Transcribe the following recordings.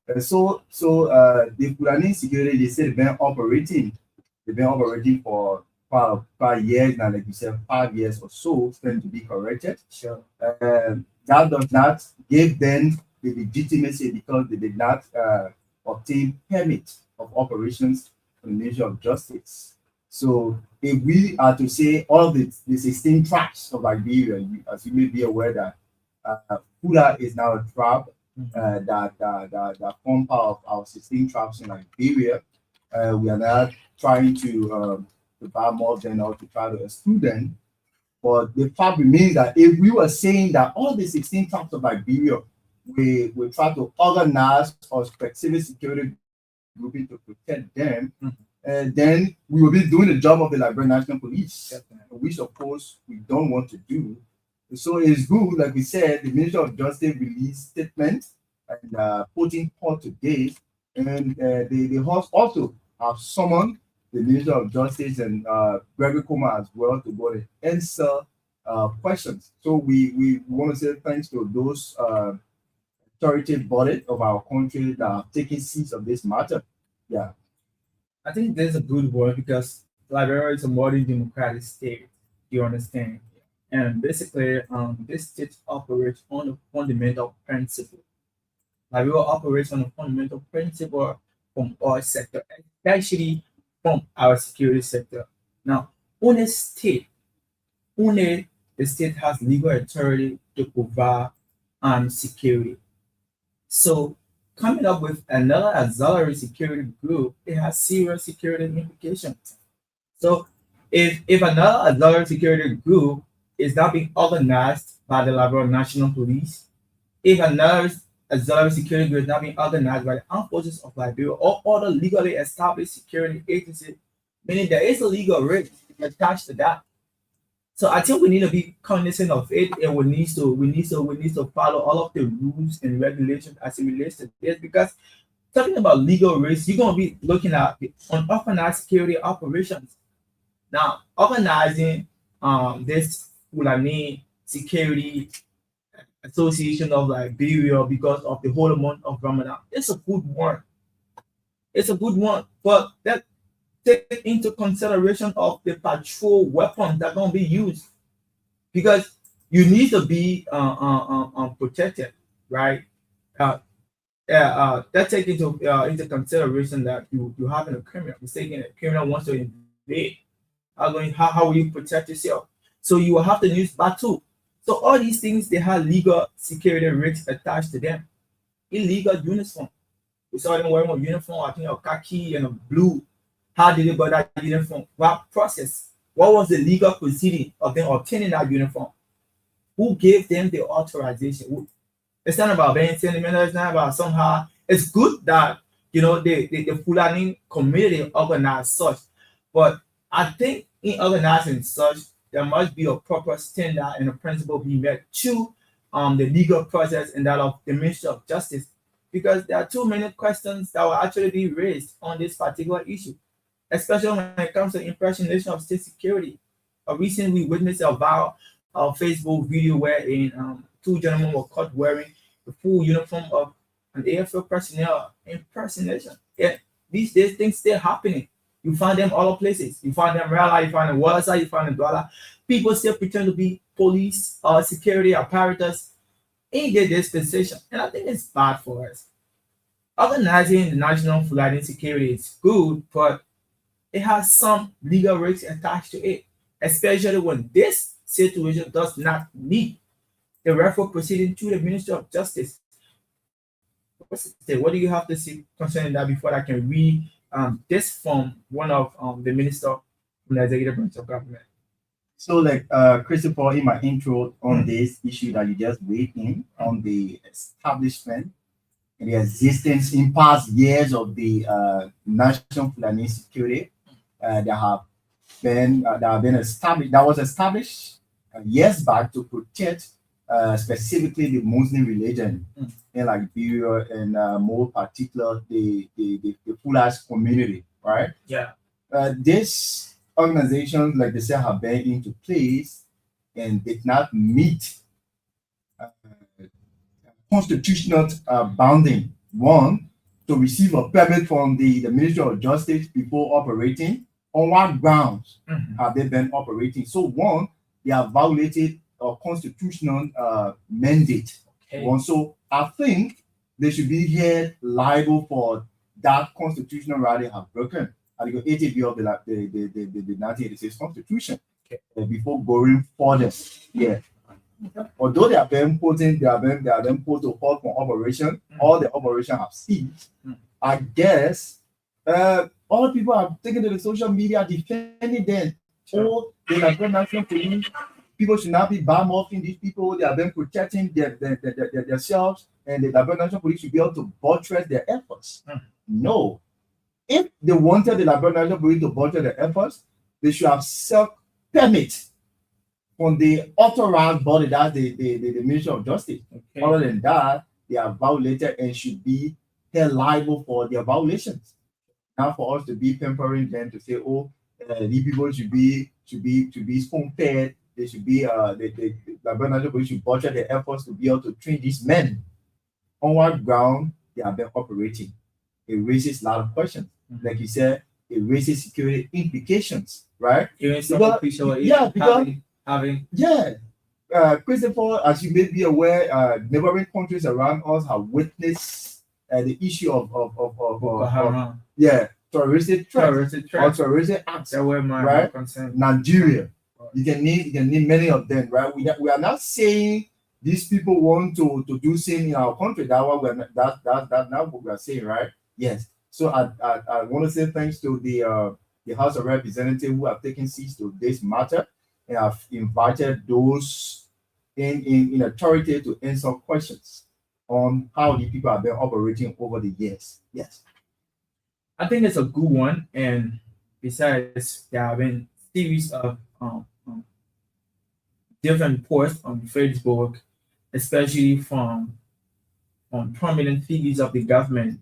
The Fulani security, they said they've been operating for 5 years now, like you said, 5 years or so, tend to be corrected. Sure. That does not give them the legitimacy because they did not obtain permit of operations from the Ministry of Justice. So if we are to say all the 16 tribes of Liberia, as you may be aware that Fula is now a tribe that form part of our 16 tribes in Liberia. We are not trying to buy more of them or to try to exclude them. But the fact remains that if we were saying that all the 16 tribes of Liberia, we try to organize our specific security grouping to protect them, then we will be doing the job of the Liberian National Police, which of course we don't want to do. So it's good, like we said, the Ministry of Justice released statement and putting court today, and they also have summoned the Minister of Justice and Gregory Kuma as well to go and answer questions. So we want to say thanks to those authoritative bodies of our country that have taken seats of this matter. Yeah. I think there's a good word because Liberia is a modern democratic state. You understand? And basically, this state operates on a fundamental principle. Liberia operates on a fundamental principle from our sector, especially from our security sector. Now, on a state, only the state has legal authority to provide security. So coming up with another auxiliary security group, it has serious security implications. So if another auxiliary security group is not being organized by the Liberia National Police, if another auxiliary security group is not being organized by the armed forces of Liberia or other legally established security agencies, meaning there is a legal risk attached to that. So I think we need to be cognizant of it, and we need to follow all of the rules and regulations as it relates to this. Because talking about legal risk, you're gonna be looking at the unorganized security operations. Now, organizing this Fulani Security Association of Liberia because of the whole month of Ramadan, it's a good one. It's a good one, but that take into consideration of the patrol weapons that are going to be used because you need to be protected, right? That take into consideration that you having a criminal mistaken a criminal wants to invade. How will you protect yourself? So you will have to use battle. So all these things they have legal security risks attached to them. Illegal uniform. We saw them wearing a uniform, I think a khaki and a blue. How did they got that uniform? What process? What was the legal proceeding of them obtaining that uniform? Who gave them the authorization? It's not about being sentimental. It's not about somehow. It's good that the Fulani community organized such, but I think in organizing such, there must be a proper standard and a principle be met to the legal process and that of the Ministry of Justice, because there are too many questions that will actually be raised on this particular issue, especially when it comes to impersonation of state security. Recently, we witnessed a viral Facebook video wherein two gentlemen were caught wearing the full uniform of an AFL personnel impersonation. Yeah, these days things still happening. You find them all places. You find them Rala, you find them Wallace, you find them Douala. People still pretend to be police or security apparatus in their dispensation. And I think it's bad for us. Organizing the national Fulani security is good, but it has some legal risks attached to it, especially when this situation does not meet the referral proceeding to the Ministry of Justice. What do you have to say concerning that before I can read this from one of the minister from the executive branch of government? So, like Christopher, in my intro on this issue that you just weighed in on the establishment and the existence in past years of the National Fulani Security that have been established, that was established years back to protect specifically the Muslim religion in Liberia and more particular the Fulani community, right? Yeah. This organizations, like they say, have been into place and did not meet constitutional bounding One, to receive a permit from the Ministry of Justice before operating. On what grounds Mhm. have they been operating? So one, they have violated a constitutional mandate. Okay. One, so I think they should be held liable for that constitutional right they have broken. Article 80B of the 1986 Constitution. Okay. Before going further. Yeah. Although they have been put to halt from operation, all the operation have ceased. Mm. I guess all people have taken to the social media defending them. Sure. Oh, they are going national police. People should not be bad mouthing these people. They have been protecting themselves, and the Liberia National Police should be able to buttress their efforts. Mm. No, if they wanted the Liberia National Police to buttress their efforts, they should have self permit from the authorized body, that's the Ministry of Justice. Okay. Other than that, they are violated and should be held liable for their violations. Now, for us to be pampering them to say, oh, these people should be spoon fed. They should be the National Police should budget their efforts to be able to train these men. On what ground they have been operating? It raises a lot of questions. Mhm. Like you said, it raises security implications, right? Even some Because- official yeah, because- having Yeah. Christopher, as you may be aware, neighboring countries around us have witnessed the issue of Boko Haram terroristic threats terroristic or threats. terroristic acts. That were my Right. concern. Nigeria, you can name many of them, right? We are not saying these people want to do same in our country. That's what we're not, that not what we are saying, right? Yes. So I want to say thanks to the House of Representatives who have taken seats to this matter and have invited those in authority to answer questions on how the people have been operating over the years. Yes. I think it's a good one, and besides, there have been series of different posts on Facebook, especially from prominent figures of the government,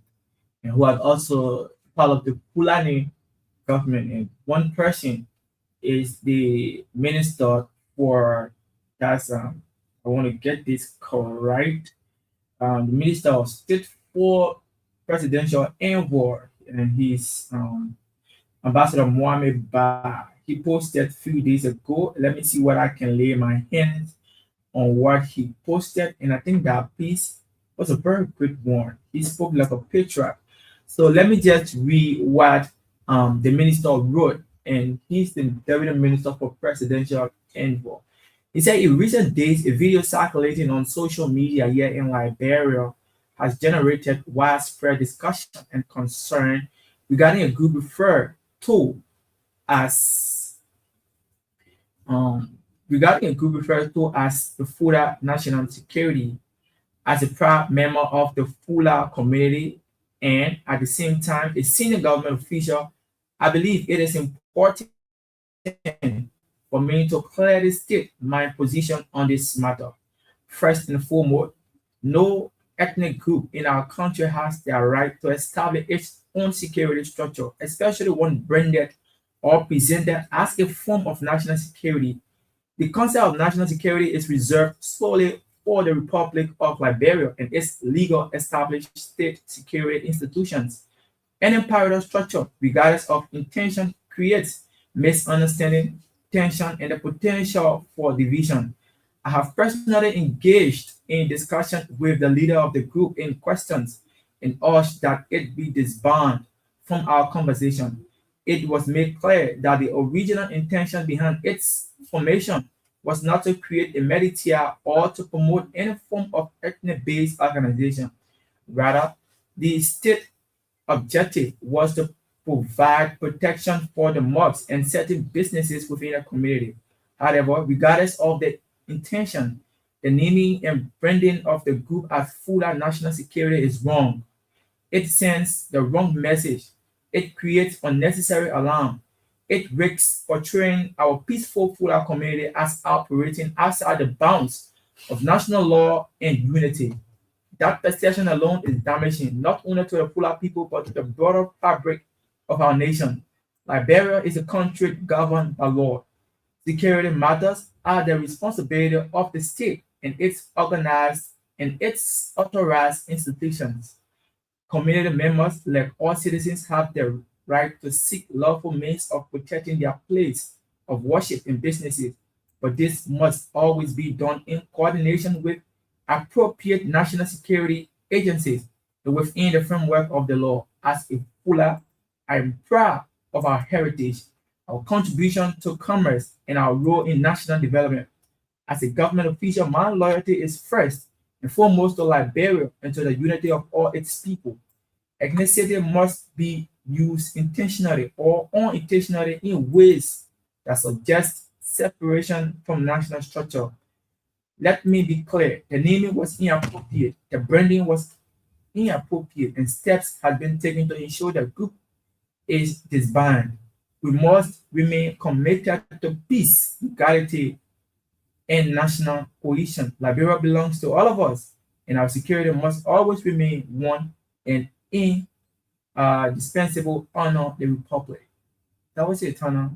and who are also part of the Fulani government. And one person is the minister for that's I want to get this correct. The minister of state for presidential envoy, and he's Ambassador Mohamed Ba. He posted a few days ago. Let me see what I can lay my hands on what he posted, and I think that piece was a very good one. He spoke like a patriot. So let me just read what the minister wrote, and he's the deputy minister for presidential envoy. He said, in recent days, a video circulating on social media here in Liberia has generated widespread discussion and concern regarding a group referred to as the Fula National Security as a proud member of the Fula community and at the same time a senior government official. I believe it is important for me to clearly state my position on this matter. First and foremost, no ethnic group in our country has the right to establish its own security structure, especially one branded or presented as a form of national security. The concept of national security is reserved solely for the Republic of Liberia and its legal established state security institutions. Any parallel structure, regardless of intention, creates misunderstanding, tension, and the potential for division. I have personally engaged in discussion with the leader of the group in questions and urged that it be disbanded from our conversation. It was made clear that the original intention behind its formation was not to create a militia or to promote any form of ethnic-based organization. Rather, the state objective was to provide protection for the mosques and certain businesses within the community. However, regardless of the intention, the naming and branding of the group as Fula National Security is wrong. It sends the wrong message. It creates unnecessary alarm. It risks portraying our peaceful Fula community as operating outside the bounds of national law and unity. That perception alone is damaging not only to the Fula people but to the broader fabric of our nation. Liberia is a country governed by law. Security matters are the responsibility of the state and its organized and its authorized institutions. Community members, like all citizens, have the right to seek lawful means of protecting their place of worship in businesses, but this must always be done in coordination with appropriate national security agencies and within the framework of the law. As a Fula, I am proud of our heritage, our contribution to commerce, and our role in national development. As a government official, my loyalty is first and foremost to Liberia and to the unity of all its people. Ethnicity must be used intentionally or unintentionally in ways that suggest separation from national structure. Let me be clear, the naming was inappropriate, the branding was inappropriate, and steps have been taken to ensure the group is disbanded. We must remain committed to peace, equality, and national cohesion. Liberia belongs to all of us, and our security must always remain one and indispensable honor the republic. That was it, Tana.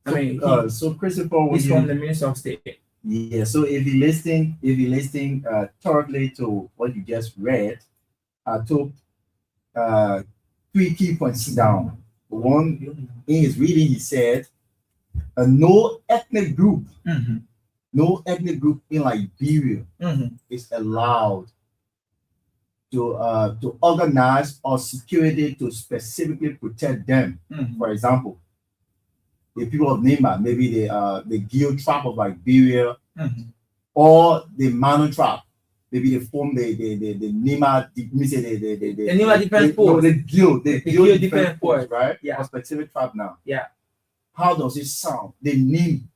I mean, So Christopher, he's from the Minister of State. Yeah, so if you're listening thoroughly to what you just read, I took three key points down. One, in his reading, he said, no ethnic group, no ethnic group in Liberia is allowed to organize or security to specifically protect them. For example, the people of Nema, maybe the Gil tribe of Liberia, or the Manu tribe. Maybe they form the Nema, the Nema Defense Force. No, the Gil Defense Force, right? Yeah. A specific tribe now. Yeah. How does it sound? They name,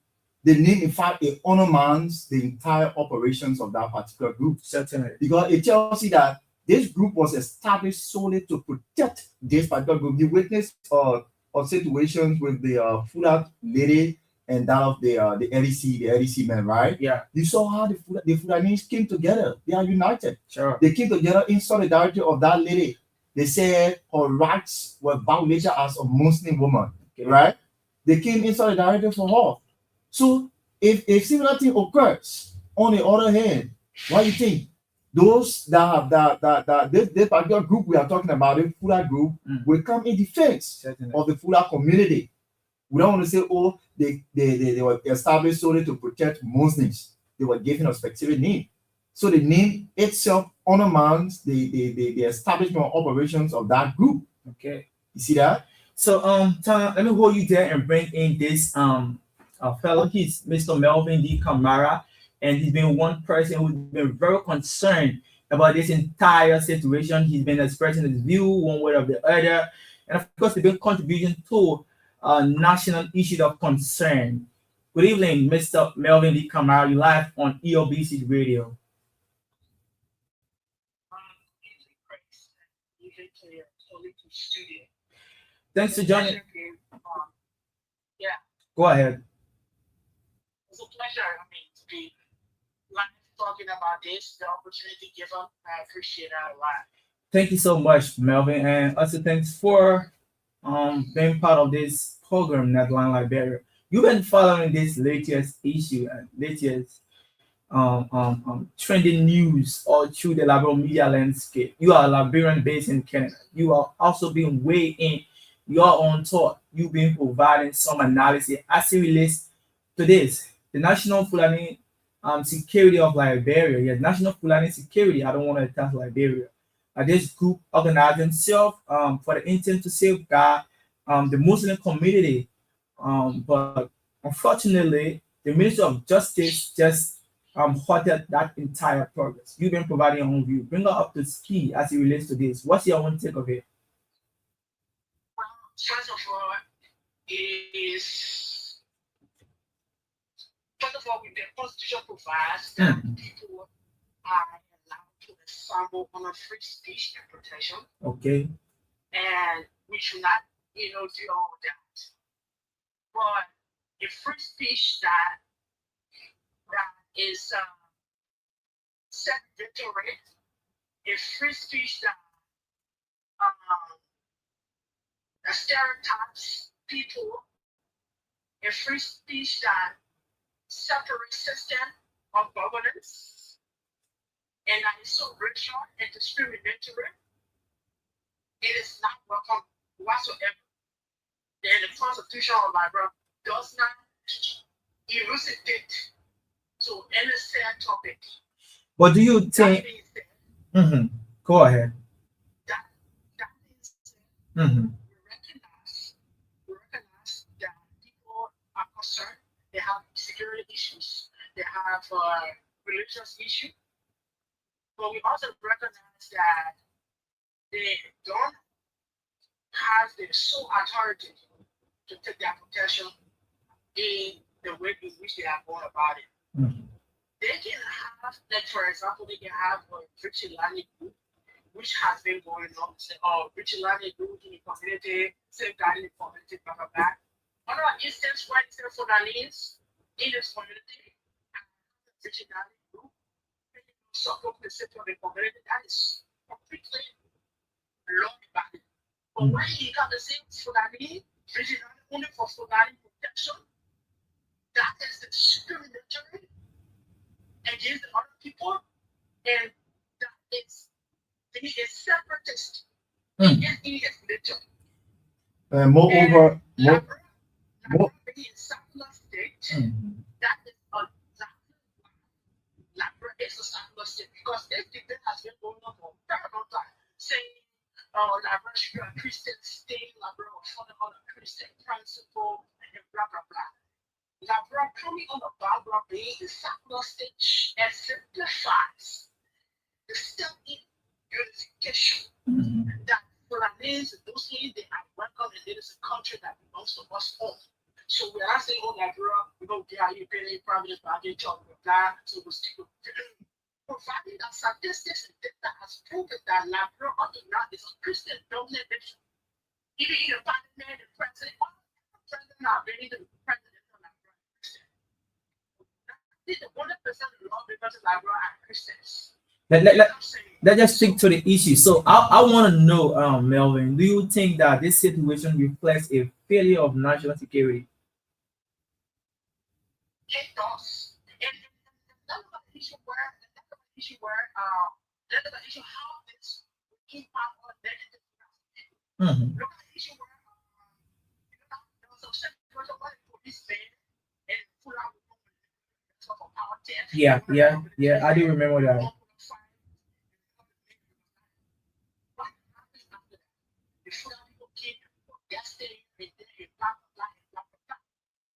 in fact, it undermines the entire operations of that particular group. Certainly. Because it tells you that this group was established solely to protect this particular group. You witnessed of situations with the Fula lady and that of the LEC men, right? Yeah. You saw how the Fulanese came together. They are united. Sure. They came together in solidarity of that lady. They said her rights were violated as a Muslim woman, right? They came in solidarity for her. So if similar thing occurs, on the other hand, what do you think? Those that have this particular group we are talking about, the Fula group, will come in defense of the Fula community. We don't want to say, oh, they were established solely to protect Muslims. They were given a specific name. So the name itself undermines the establishment of operations of that group. Okay. You see that? So Tana, let me hold you there and bring in this fellow. He's Mr. Melvin D. Kamara, and he's been one person who's been very concerned about this entire situation. He's been expressing his view one way or the other, and of course, he's been contributing to national issue of concern. Good evening, Mr. Melvin D. Kamara. You live on EOBC Radio. Thanks for joining. Yeah. Go ahead. It's a pleasure, to be live talking about this, the opportunity given. I appreciate that a lot. Thank you so much, Melvin, and also thanks for being part of this program, Netline Liberia. You've been following this latest issue and latest trending news all through the Liberian media landscape. You are a Liberian based in Canada. You are also being weighed in your own thought. You've been providing some analysis as it relates to this. The National Fulani Security of Liberia. Yes, National Fulani Security. I don't want to attack Liberia. This group organized themselves for the intent to safeguard the Muslim community. But unfortunately, the Ministry of Justice just halted that entire progress. You've been providing your own view. Bring her up to speed as it relates to this. What's your own take of it? Well, first of all, the Constitution provides that people are allowed to assemble on a free speech and protection. Okay. And we should not, do all that. But a free speech that is set victory, a free speech that stereotypes people, a free speech that separates system of governance, and that is so racial and discriminatory, upon whatsoever, then the Constitution of Liberia does not elucidate to any said topic. But do you That think? being said, Mhm. Go ahead. that, that being said, Mhm. we recognize that people are concerned. They have security issues. They have religious issues. But we also recognize that they don't have the sole authority to take their protection in the way in which they are going about it. Mhm. They can have, like for example, they can have a vigilante group, which has been going on. Say, oh, vigilante group in the community, safeguarding the community, blah blah blah. Another instance where it's for the needs in this community, and the vigilante group support the safety of the community, that is completely law abiding. But when you got the same Fulani, vigilante only for Fulani protection, that is discriminatory against the other people, and that is he is separatist. He is military. Moreover, Labra more, being secular state, Mhm. that is exactly why Labra is a secular state. Because this debate has been going on for a very long time, saying Labra should be a Christian state, Labra will follow all the Christian principle, and blah blah blah. Labra coming on the Bible being the secular state exemplifies the step in unification Mhm. that Sudanese, those things they are welcome and it is a country that belongs to us all. So we are saying, oh, Liberia, we don't get you pay private package or blah, so we stick with providing that statistics and data has proven that Liberia up to now is a Christian dominant nation. Even in the parliament, the president, all the president are very the president of Liberia Christian. This is the 100% law because Liberia are Christians. Let, let, let, I'm saying, let's just stick to the issue. So I want to know, Melvin, do you think that this situation reflects a failure of national security? it does. And that's the issue how this impact on negative. Mhm. Look at the issue where there was a situation where the policeman and full out of power test. Yeah. I do remember that. What happens after that? The full out people keep yesterday and then you blah blah blah blah blah.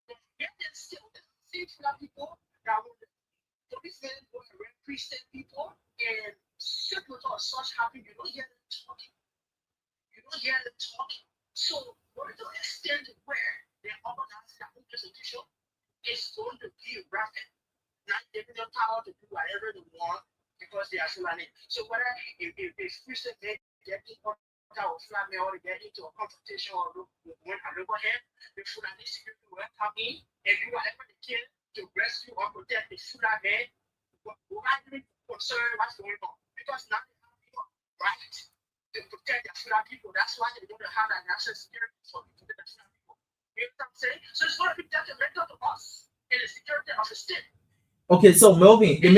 But yet there's still the same full out people that will policemen go and arrest Christian people and circles or such happen, you don't hear them talking. You don't hear them talking. So we're to an extent where they're organizing their own institution is going to be rapid, not giving them power to do whatever they want because they are still on it. So whether if Christian men get in contact with flat men or they get into a confrontation or when a local head, the Fulani security will come in and do whatever they can to rescue or protect the Fulani men without even concerned what's going on. Because now they have people right to protect their Fulani people. That's why they're going to have that national security for to protect the Fulani people. You know what I'm saying? So it's going to be detrimental to us in the security of the state. Okay, so Melvin, can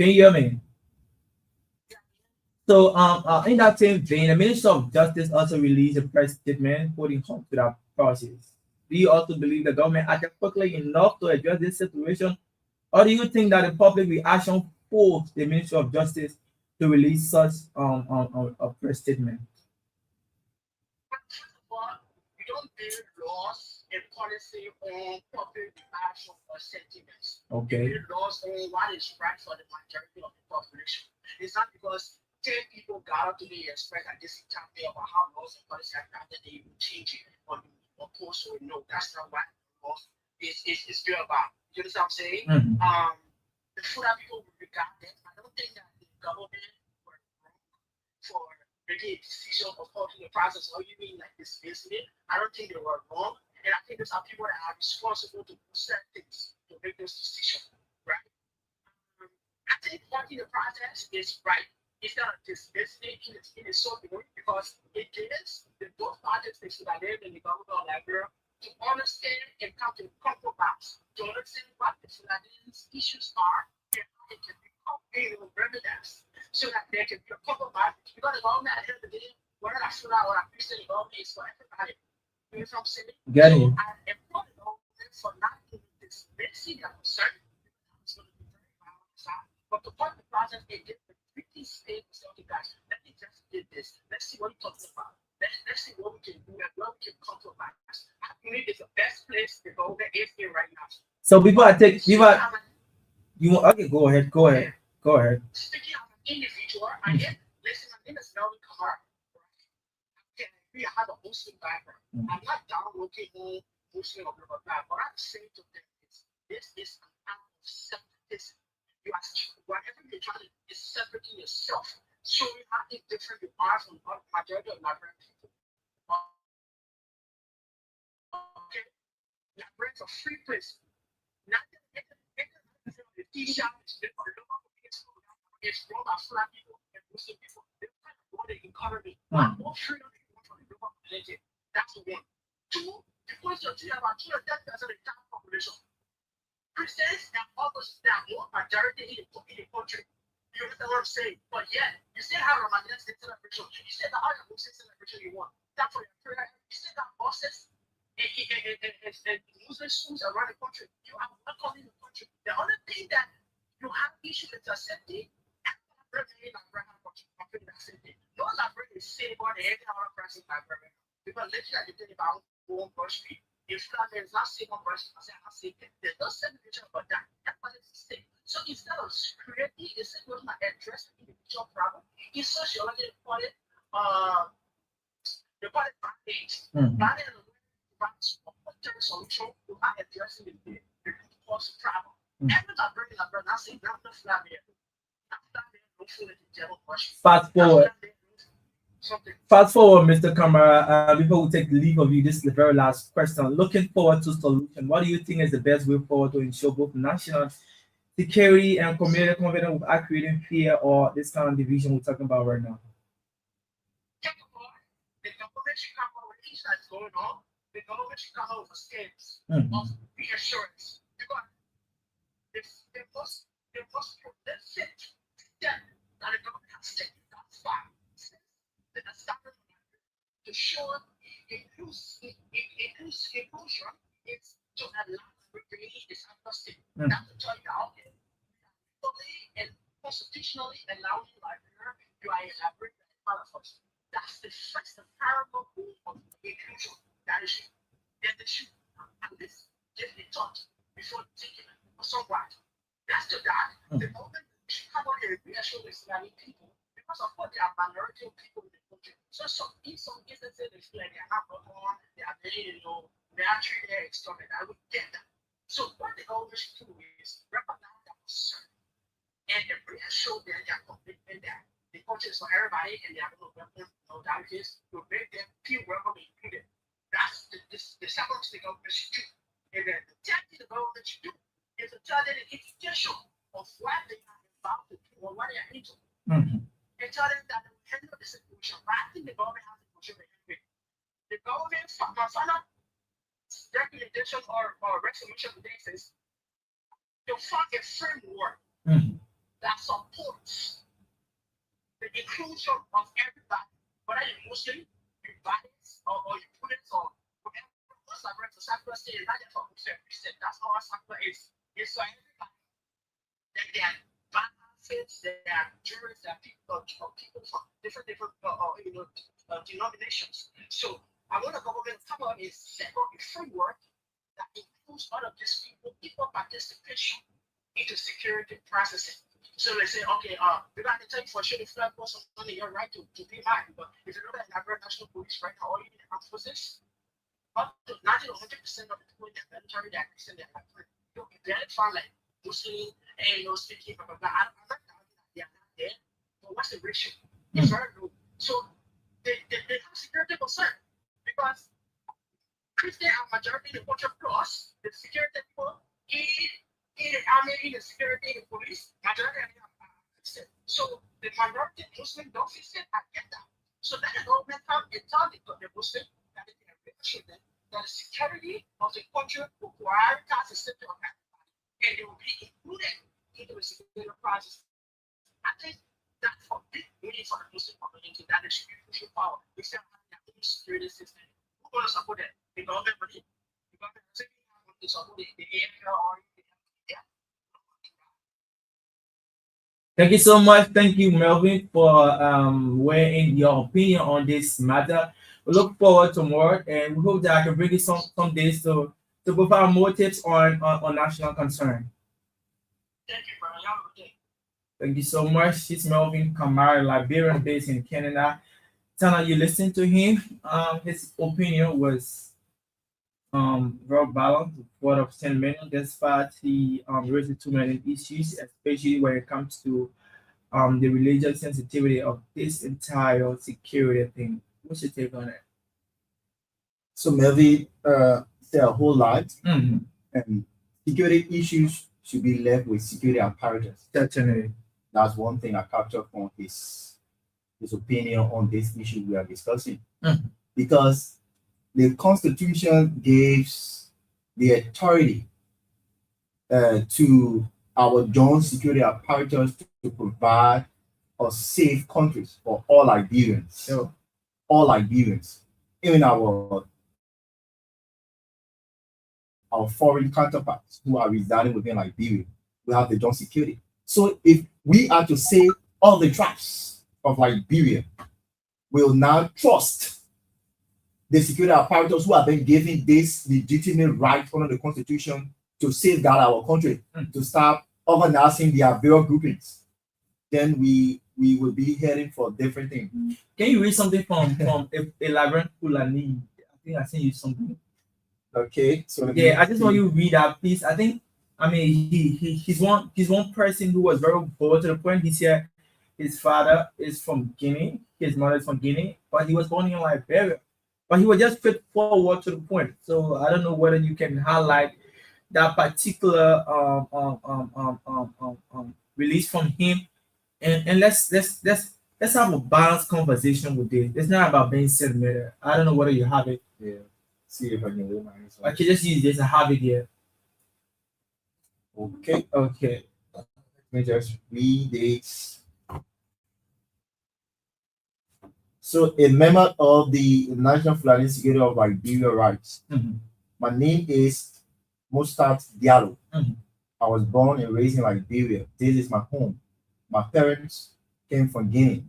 you hear me? So, in that same vein, the Minister of Justice also released a press statement holding on to that process. Do you also believe the government acted quickly enough to address this situation, or do you think that the public reaction forced the Minister of Justice to release such a press statement? But first of all, you don't build laws and policy on public reaction or sentiments. Okay. You build laws on what is right for the majority of the population. It's not because 10 people got up to the express at this time about how laws and policy are crafted, they will change it or oppose or no. That's not what laws is built about. You understand what I'm saying? Mhm. The food that people will regard them. I don't think that the government were wrong for making a decision of halting the process, or you mean like dismissing it. I don't think they were wrong. And I think those are people that are responsible to do certain things to make those decisions, right? I think halting the process is right. It's not dismissing it in its own way because it gives the both parties, the Sudanese and the government of Liberia, to understand and come to compromise, to understand what the Sudanese issues are and how it can be remedied so that there can be a compromise. Because the government at the end of the day whether that's Sunnah or a Christian government is for everybody. You know what I'm saying? Getting So you. I applaud the government for not doing this. They see their concern. It's going to be very violent. But to point the project, they did the pretty state and say, okay, guys, let me just do this. Let's see what you're talking about. Let's see what we can do and what we can compromise. I believe it's the best place the government is in right now. So before I take, before Speaking as an you want, okay, go ahead, go ahead, go ahead. speaking as an individual, I am listen, my name is Melvin Kamara. Okay, we have a Muslim background. I'm not downlooking Muslim or blah blah blah. What I'm saying to them is this is an act of separatism. You are whatever you're trying to do is separating yourself, showing how different you are from the majority of Liberian people. Okay, Liberia is a free place. Not the T-shirt is run by Flat people and Muslim people. They're kind of what the economy. What freedom do you want from the local community? That's the one. Two, because you're talking about 230% of the town population. Christians and others that are more majority in the country. You understand what I'm saying? But yet, you still have Ramadan State celebration. You still got all the Muslim celebration you want. That's for your prayer. You still got buses and Muslim schools around the country. You are welcome in the country. The only thing that you have issue with accepting and Liberia country. No Liberia is saying about the 800 person Liberia. Because literally, I did about one country. If that is not saying one person, I say, there's no segregation about that. That's what it's saying. So instead of creating a single address individual problem, it's sociology they call it band-aids. Band-aids are solution to how addressing the root cause problem. Every Liberian I say, not the flat here. Not flat here, no food in the general question. Fast forward. Fast forward, Mr. Kamara, before we take the leave of you, this is the very last question. Looking forward to solution. What do you think is the best way forward to ensure both national security and community confidence without creating fear or this kind of division we're talking about right now? The government should come up with things that's going on. The government should come up with schemes of reassurance. Because the most prolific step that the government has taken thus far since the establishment to show inclusion is to allow Liberia is agnostic. That's to tell you out there. Legally and constitutionally allowing Liberia, you are a Liberian part of us. That's the first and paramount goal of inclusion. That is it. Then they should at least give a thought before taking it or somewhat. That's the that. The government should come out here and reassure the Islamic people because of what they are minority of people in the country. So in some instances they feel like they are not welcome, they are very, they are treated extorted. I would get that. So what the government should do is recognize that concern and then reassure them their commitment that the culture is for everybody and they are going to welcome no damages to make them feel welcome and included. That's the second thing the government should do. And then the third thing the government should do is to tell them the implication of what they are about to do or what they are into. And tell them that they will handle the situation. But I think the government has a position to handle it. The government final recommendation or resolution basis to find a framework that supports the inclusion of everybody, whether you're Muslim, you're Buddhist, or you're Buddhist, or whatever. Most Liberians are secular state, not just for Muslim Christian. That's how our secular is. It's for everybody. Then there are Baptists, there are Jews, there are people from different denominations. So I want the government to come out and set up a framework that includes all of these people, equal participation into security processing. So they say, okay, we're going to tell you for sure the flag was only your right to be mine. But if you look at the National Police right now, all you need to ask for this, up to 90 to 100% of the people in the military that are in their country, you'll be very far like Muslim and speaking, blah, blah, blah. I'm not doubting that they are not there, but what's the ratio? It's very low. So they have security concern because Christian are majority in the culture plus the security people in the army, in the security, in the police, majority of them are Christian. So the minority Muslim don't feel safe. I get that. So then the government come and tell the Muslim that they can reassure them that the security of the country will prioritize the safety of everybody, and they will be included into the security process. I think that for we need for the Muslim community that they should be pushing power. We still have their own security system. Who's going to support that? The government money. The government doesn't have to support the area or the yeah. Thank you so much. Thank you, Melvin, for weighing your opinion on this matter. We look forward to more, and we hope that I can bring you some days to provide more tips on national concern. Thank you, brother. You have a good day. Thank you so much. It's Melvin Kamara, Liberian based in Canada. Tana, you listen to him. His opinion was very balanced, word of 10 million. Despite he raised too many issues, especially when it comes to the religious sensitivity of this entire security thing. What's your take on it? So Melvin said a whole lot, Mm-hmm. and security issues should be left with security apparatus. Certainly. That's one thing I captured from his opinion on this issue we are discussing. Mhm. Because the Constitution gives the authority to our joint security apparatus to provide a safe countries for all Liberians. Sure. All Liberians, even our foreign counterparts who are residing within Liberia, we have the joint security. So if we are to say all the tribes of Liberia will now trust the security apparatus who have been given this legitimate right under the Constitution to safeguard our country, to stop organizing their various groupings, then we will be heading for different things. Can you read something from a Liberian Fulani? I think I sent you something. Okay, so Yeah, I just want you to read that, please. I mean, he's one person who was very bold to the point. He said his father is from Guinea, his mother is from Guinea, but he was born in Liberia. But he was just straightforward to the point. So I don't know whether you can highlight that particular release from him, and let's have a balanced conversation with this. It's not about being sentimental. I don't know whether you have it. Yeah. See if I can read my answer. I can just use this. I have it here. Okay, Okay. let me just read this. So, a member of the National Flag Security of Liberia writes, Mhm. my name is Mustat Diallo. Mhm. I was born and raised in Liberia. This is my home. My parents came from Guinea,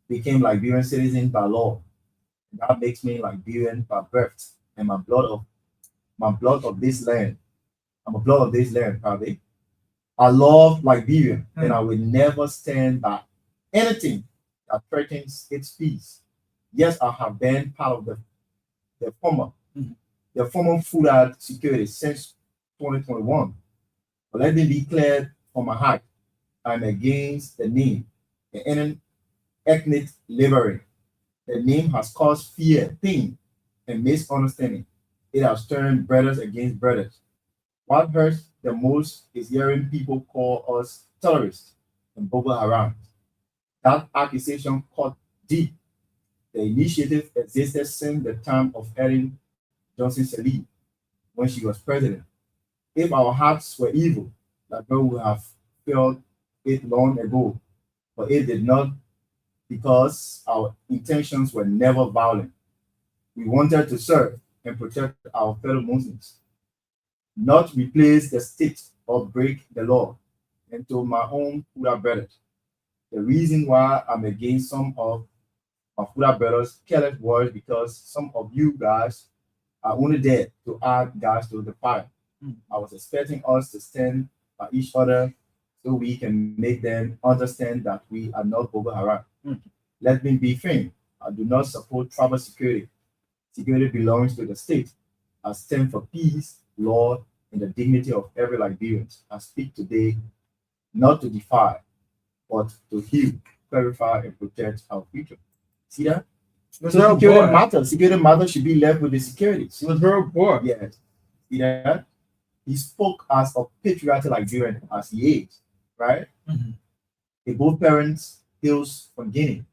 became Liberian citizens by law. That makes me Liberian by birth, and my blood of this land. I'm a blood of this land, probably. I love Liberia, and I will never stand by anything that threatens its peace. Yes, I have been part of the former the former food ad security since 2021. But let me be clear from my heart. I'm against the name, the ethnic labeling. The name has caused fear, pain, and misunderstanding. It has turned brothers against brothers. What hurts the most is hearing people call us terrorists and Boko Haram. That accusation cut deep. The initiative existed since the time of Ellen Johnson Sirleaf when she was president. If our hearts were evil, that girl would have felt it long ago, but it did not because our intentions were never violent. We wanted to serve and protect our fellow Muslims, not replace the state or break the law. And to my own Huda brothers, the reason why I'm against some of my Huda brothers' careless words because some of you guys are only there to add gas to the fire. I was expecting us to stand by each other so we can make them understand that we are not Boko Haram. Let me be firm. I do not support tribal security. Security belongs to the state. I stand for peace, law, and the dignity of every Liberian. I speak today not to defy, but to heal, clarify, and protect our future. See that? So security matters. Security matters should be left with the securities. It was very poor. Yes. See that? He spoke as a patriotic Liberian as he is, right? Both parents hails from Guinea,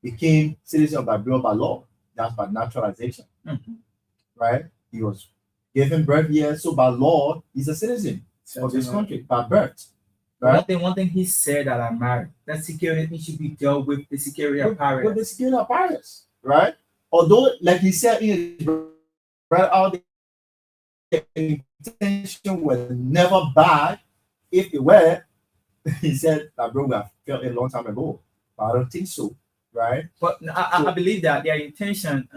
became citizen of Liberia by law. That's by naturalization, right? He was given birth here, so by law, he's a citizen of this country by birth, right? One thing he said that I admire, that security should be dealt with the security With the apparatus. security apparatus, right? Although, like he said in his right out there, intention was never bad. If it were, he said that bro, we have felt it a long time ago. But I don't think so, right? But I So believe that their intention,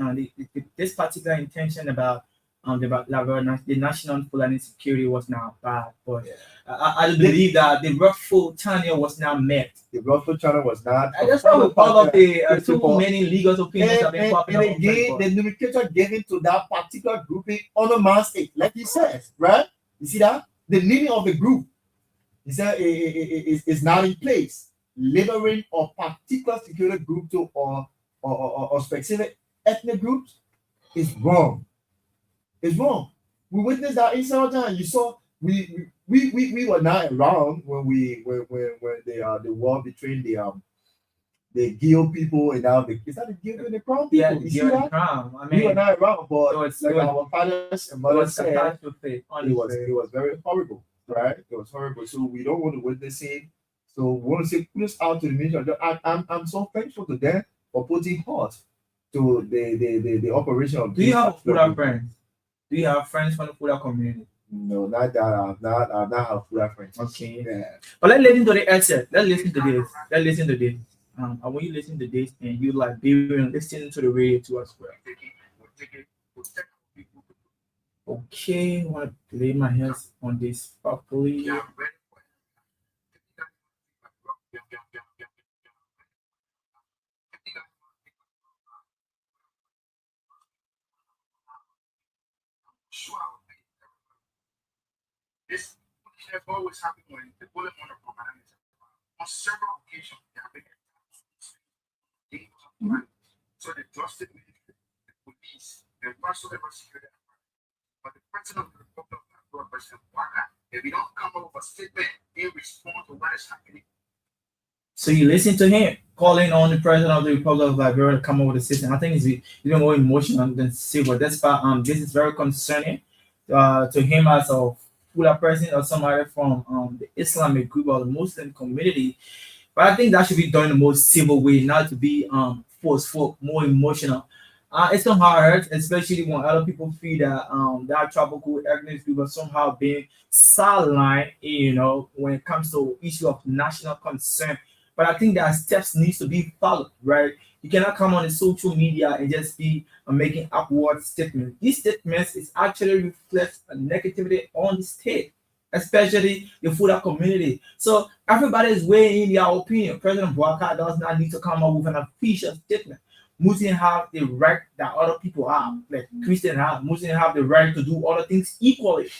this particular intention about the national Fulani security was not bad. But yeah, I believe that the rightful channel was not met. the Russell channel was not I just probably part of the first of too all, many legal opinions have been popping and up on again, Facebook. the nomenclature given to that particular grouping on a mass state, like he says, right? You see that? The meaning of the group, he said, is not in place. Labeling a particular security group to or specific ethnic groups is wrong. It's wrong. We witnessed that in some time. You saw we were not around when when the war between the Gil people and now the is that the Gil and the Crown Yeah, people? You see during the that? crime. I We were mean, not around, it but was like it was our fathers and it mothers was said, catastrophe. it was very horrible, right? It was horrible. So we don't want to witness it. So we want to say kudos out to the nation. I'm so thankful to them for putting heart to the operation of Do you this have a particular Fuda group. friends? Do you have friends from the Fuda community? No, not that I've not had full reference. Okay. Yeah. But let's listen to the excerpt. Let's listen to this. Let's listen to this. I want you to listen to this and you like be listening to the radio too as well. Okay, I want to lay my hands on this properly. This have always happened when the bullet monoprogram on several occasions they have been attacked. So the justice ministry, the police, and whatsoever security apparatus. But the president of the Republic of Nigeria, President Waka, if you don't come up with a statement in response to what is happening. So you listen to him calling on the president of the Republic of Liberia to come up with a system. I think it's even more emotional than civil. That's why this is very concerning to him as a fuller person or somebody from the Islamic group or the Muslim community. But I think that should be done in the most civil way, not to be forceful, more emotional. It's somehow hurt, especially when other people feel that that tropical ethnic group are somehow being sidelined, when it comes to issue of national concern. But I think that steps needs to be followed, right? You cannot come on the social media and just be making upward statements. These statements is actually reflects a negativity on the state, especially the Fuda community. So everybody is weighing in their opinion. President Bouakai does not need to come up with an official statement. Muslims have the right that other people have, like Christians have. Muslims have the right to do other things equally.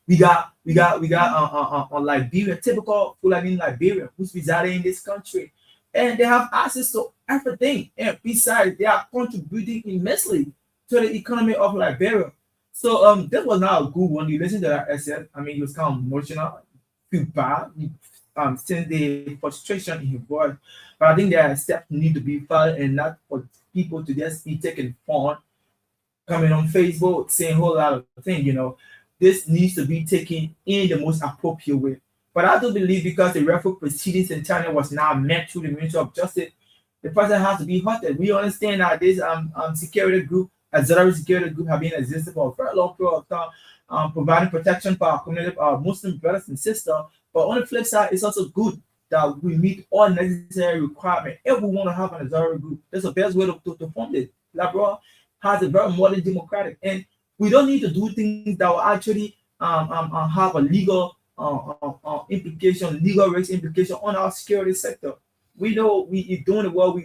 We got Liberia, typical Fulani Liberian who's residing in this country, and they have access to everything. And besides, they are contributing immensely to the economy of Liberia. So this was not a good one. You listen to that essay. I mean, he was kind of emotional, feel bad, since the frustration in his voice. But I think there are steps need to be followed, and not for people to just be taking fun, coming on Facebook, saying a whole lot of things. This needs to be taken in the most appropriate way. But I do believe because the referral proceedings in China was not met through the Ministry of Justice, the person has to be halted. We understand that this security group, auxiliary security group, have been existing for a very long period of time, providing protection for our community, our Muslim brothers and sisters. But on the flip side, it's also good that we meet all necessary requirements. If we want to have an auxiliary group, that's the best way to form it. Labrador has a very modern democratic, and we don't need to do things that will actually have a legal implication, legal risk implication on our security sector. We know we doing it well.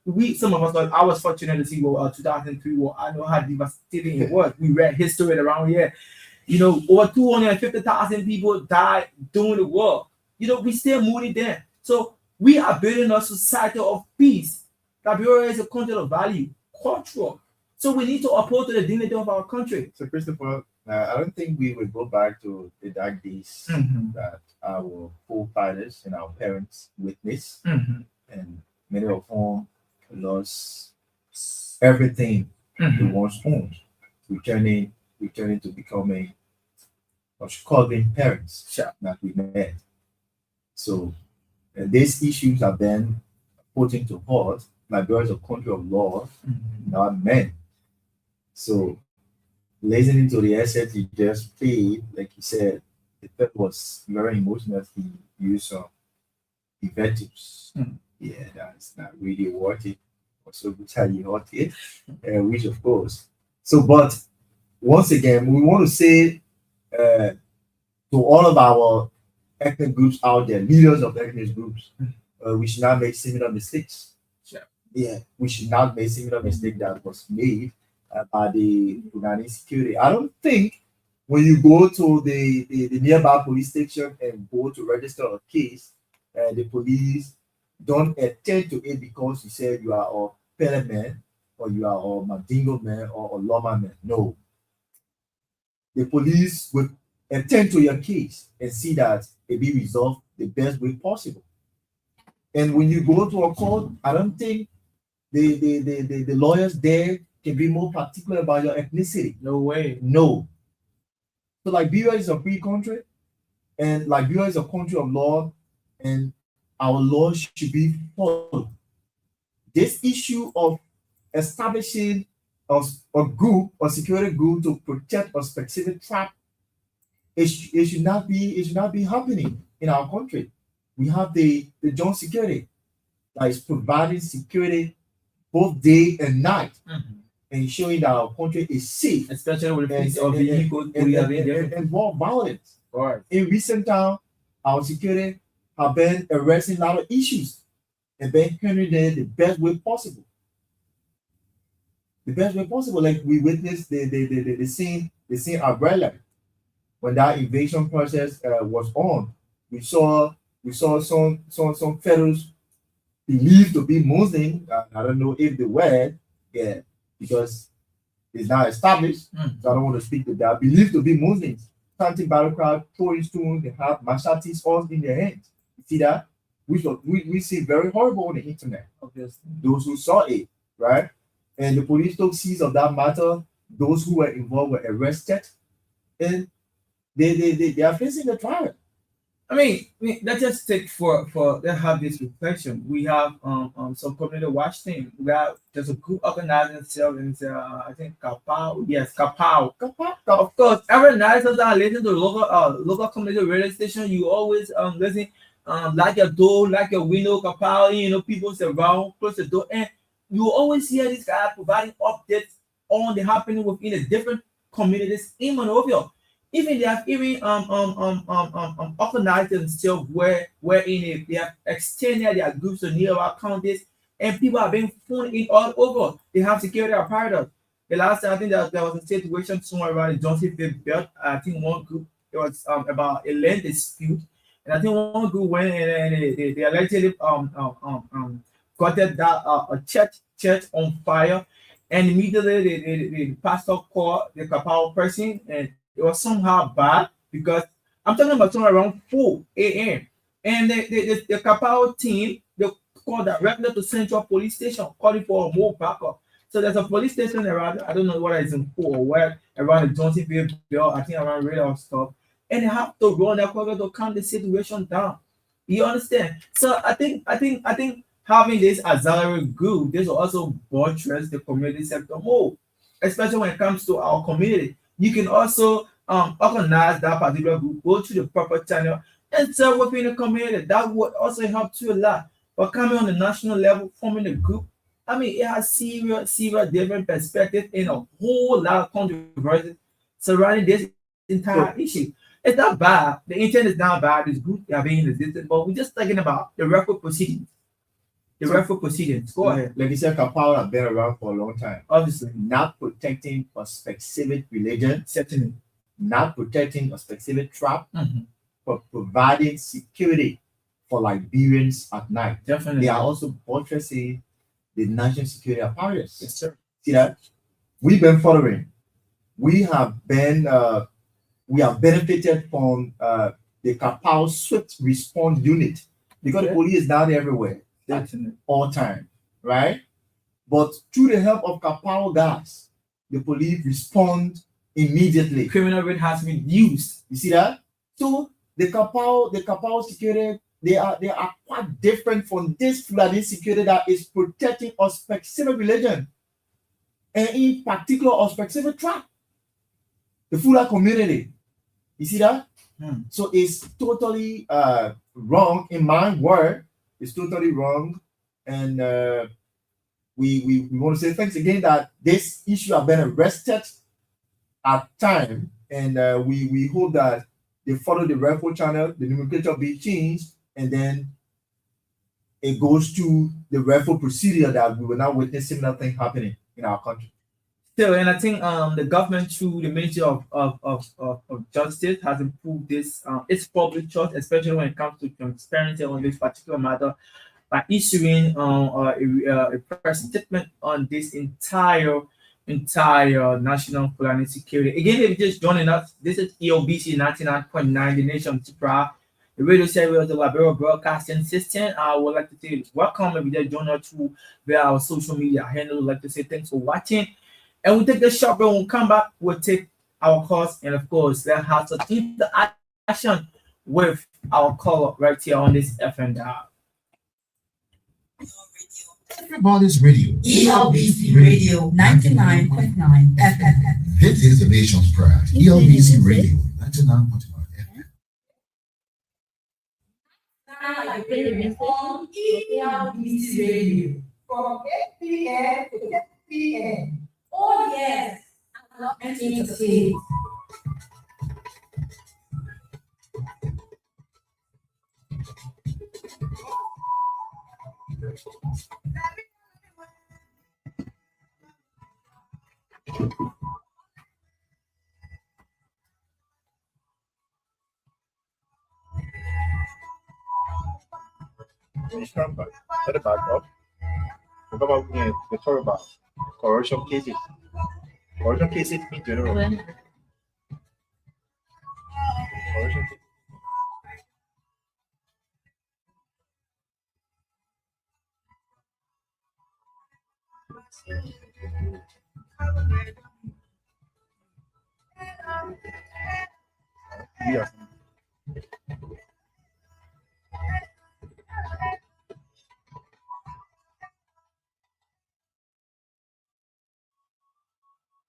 We some of us. I was fortunate to see 2003 war. I know how devastating it was. We read history around here. Over 250,000 people died during the war. We still moving there. So we are building a society of peace. Liberia is a country of value, cultural. So we need to uphold to the dignity of our country. So Christopher, I don't think we will go back to the dark days that our forefathers and our parents witnessed, and many of whom lost everything they once owned, returning to becoming or calling parents Sure. that we met. So these issues have been put into court. Liberia is a country of law, not men. So listening to the essay he just played, like he said, the third was very emotional. He used some invectives. Yeah, that's not really worth it. Also, we tell you what it, which of course. So, but once again, we want to say uh, to all of our ethnic groups out there, leaders of ethnic groups, we should not make similar mistakes. Sure. Yeah, we should not make similar mistake that was made by the Fulani security. I don't think when you go to the nearby police station and go to register a case, the police don't attend to it because you said you are a Pele man or you are a Mandingo man or a Loma man. No, the police will attend to your case and see that it be resolved the best way possible. And when you go to a court, I don't think the lawyers there can be more particular about your ethnicity. No way. No. So Liberia is a free country, and Liberia is a country of law, and our laws should be followed. This issue of establishing a group, a security group to protect a specific tribe, it should not be happening in our country. We have the joint security that is providing security both day and night, and showing that our country is safe, Especially with the and, piece of and, vehicle and, we and, have in and, different. and more violence. Right. In recent time, our security have been addressing a lot of issues and been handling them the best way possible. The best way possible, like we witnessed the scene umbrella when that invasion process was on. We saw some fellows believed to be Muslim. I don't know if they were, yeah, because it's not established. So I don't want to speak to that. Believed to be Muslims. Chanting battle crowd, throwing stones, they have machetes all in their hands. You see that? We see very horrible on the internet. Obviously. Those who saw it, right? And the police took seize of that matter. Those who were involved were arrested, and they are facing the trial. I mean, let's just take for let's have this reflection. We have some community watch team. We have there's a group organizing itself in I think Kapau. Yes, Kapau. Of course, every night sometimes I listen to local community radio station. You always listen like your door, like your window, Kapau. You know, people around close the door, and you always hear this guy providing updates on the happening within the different communities in Monrovia. Even they have even organized themselves wherein they have extended their groups to nearby counties, and people have been phoned in all over. They have security apparatus. The last time I think that there was a situation somewhere around the Johnson Field belt. I think one group it was about a land dispute, and I think one group went and they allegedly got that a church on fire, and immediately the pastor called the Kapao person, and it was somehow bad because I'm talking about somewhere around 4 a.m. And the Kapao team they called directly to Central Police Station, calling for a more backup. So there's a police station around, I don't know whether it's in 4 or where around the Johnsonville Bell, I think around radar stuff. And they have to run that corridor to calm the situation down. You understand? So I think having this auxiliary group, this will also buttress the community sector more, especially when it comes to our community. You can also organize that particular group, go to the proper channel, and serve within the community. That would also help you a lot. But coming on the national level, forming a group, I mean, it has serious different perspectives and a whole lot of controversies surrounding this entire issue. It's not bad. The intent is not bad. It's good they are being resisted, but we're just talking about the record proceedings. Go ahead. Like you said, Kapao have been around for a long time. Obviously. Not protecting a specific religion, Certainly. not protecting a specific tribe, but providing security for Liberians at night. Definitely. They are also buttressing the national security apparatus. Yes, sir. See that? We've been following. We have benefited from the Kapao Swift Response Unit because the police is down everywhere. Definitely. All time, right? But through the help of Kapao guys, the police respond immediately. Criminal rate has been used. You see that? So the Kapao security they are quite different from this Fulani security that is protecting a specific religion, and in particular a specific tribe, the Fulani community. You see that? So it's totally wrong in my word. It's totally wrong, and we want to say thanks again that this issue have been arrested at time, and we hope that they follow the rightful channel, the nomenclature be changed, and then it goes to the rightful procedure that we will not witness similar thing happening in our country. So, and I think the government through the Ministry of Justice has improved this its public trust, especially when it comes to transparency on this particular matter, by issuing a press statement on this entire national planning security. Again, if you're just joining us, this is EOBC 99.9, the nation's proud. The radio service of the Liberia Broadcasting System. I would like to say welcome if you just join us through via our social media handle. I'd like to say thanks for watching. And we'll take the short break. When we come back, we'll take our course, and of course, let's have some interaction with our caller right here on this FM dial. Everybody's radio. ELBC Radio 99.9 FM. This is the nation's pride. ELBC Radio 99.9 FM. Now you play the on ELBC Radio from 8 p.m. to 10 p.m. Oh yes, I love entertainment. Set it back up. What about the talk about corruption cases? Corruption cases in general. Corruption cases. Yes.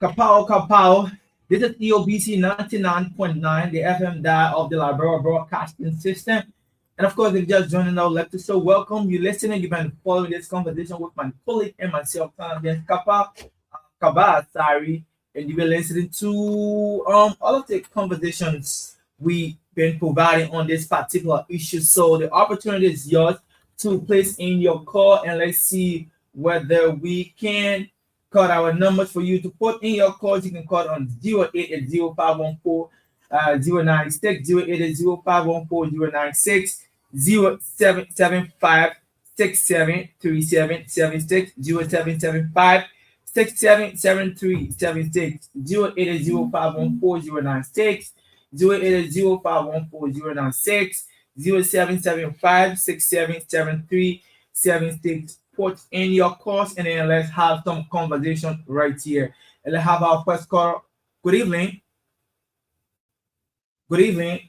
Kapow. This is EOBC 99.9, the FM dial of the Liberia Broadcasting System. And of course, if you're just joining our lecture, so welcome. You're listening. You've been following this conversation with my colleague and myself, Kaba, sorry. And you've been listening to all of the conversations we've been providing on this particular issue. So the opportunity is yours to place in your call, and let's see whether we can cut our numbers for you to put in your calls. You can call on 080-514-096, 080-514-096, 0775-673776, 0775-677376, 080-514-096, 080-514-096, 0775-677376. Put in your calls, and then let's have some conversation right here. And let's have our first call. Good evening. Good evening.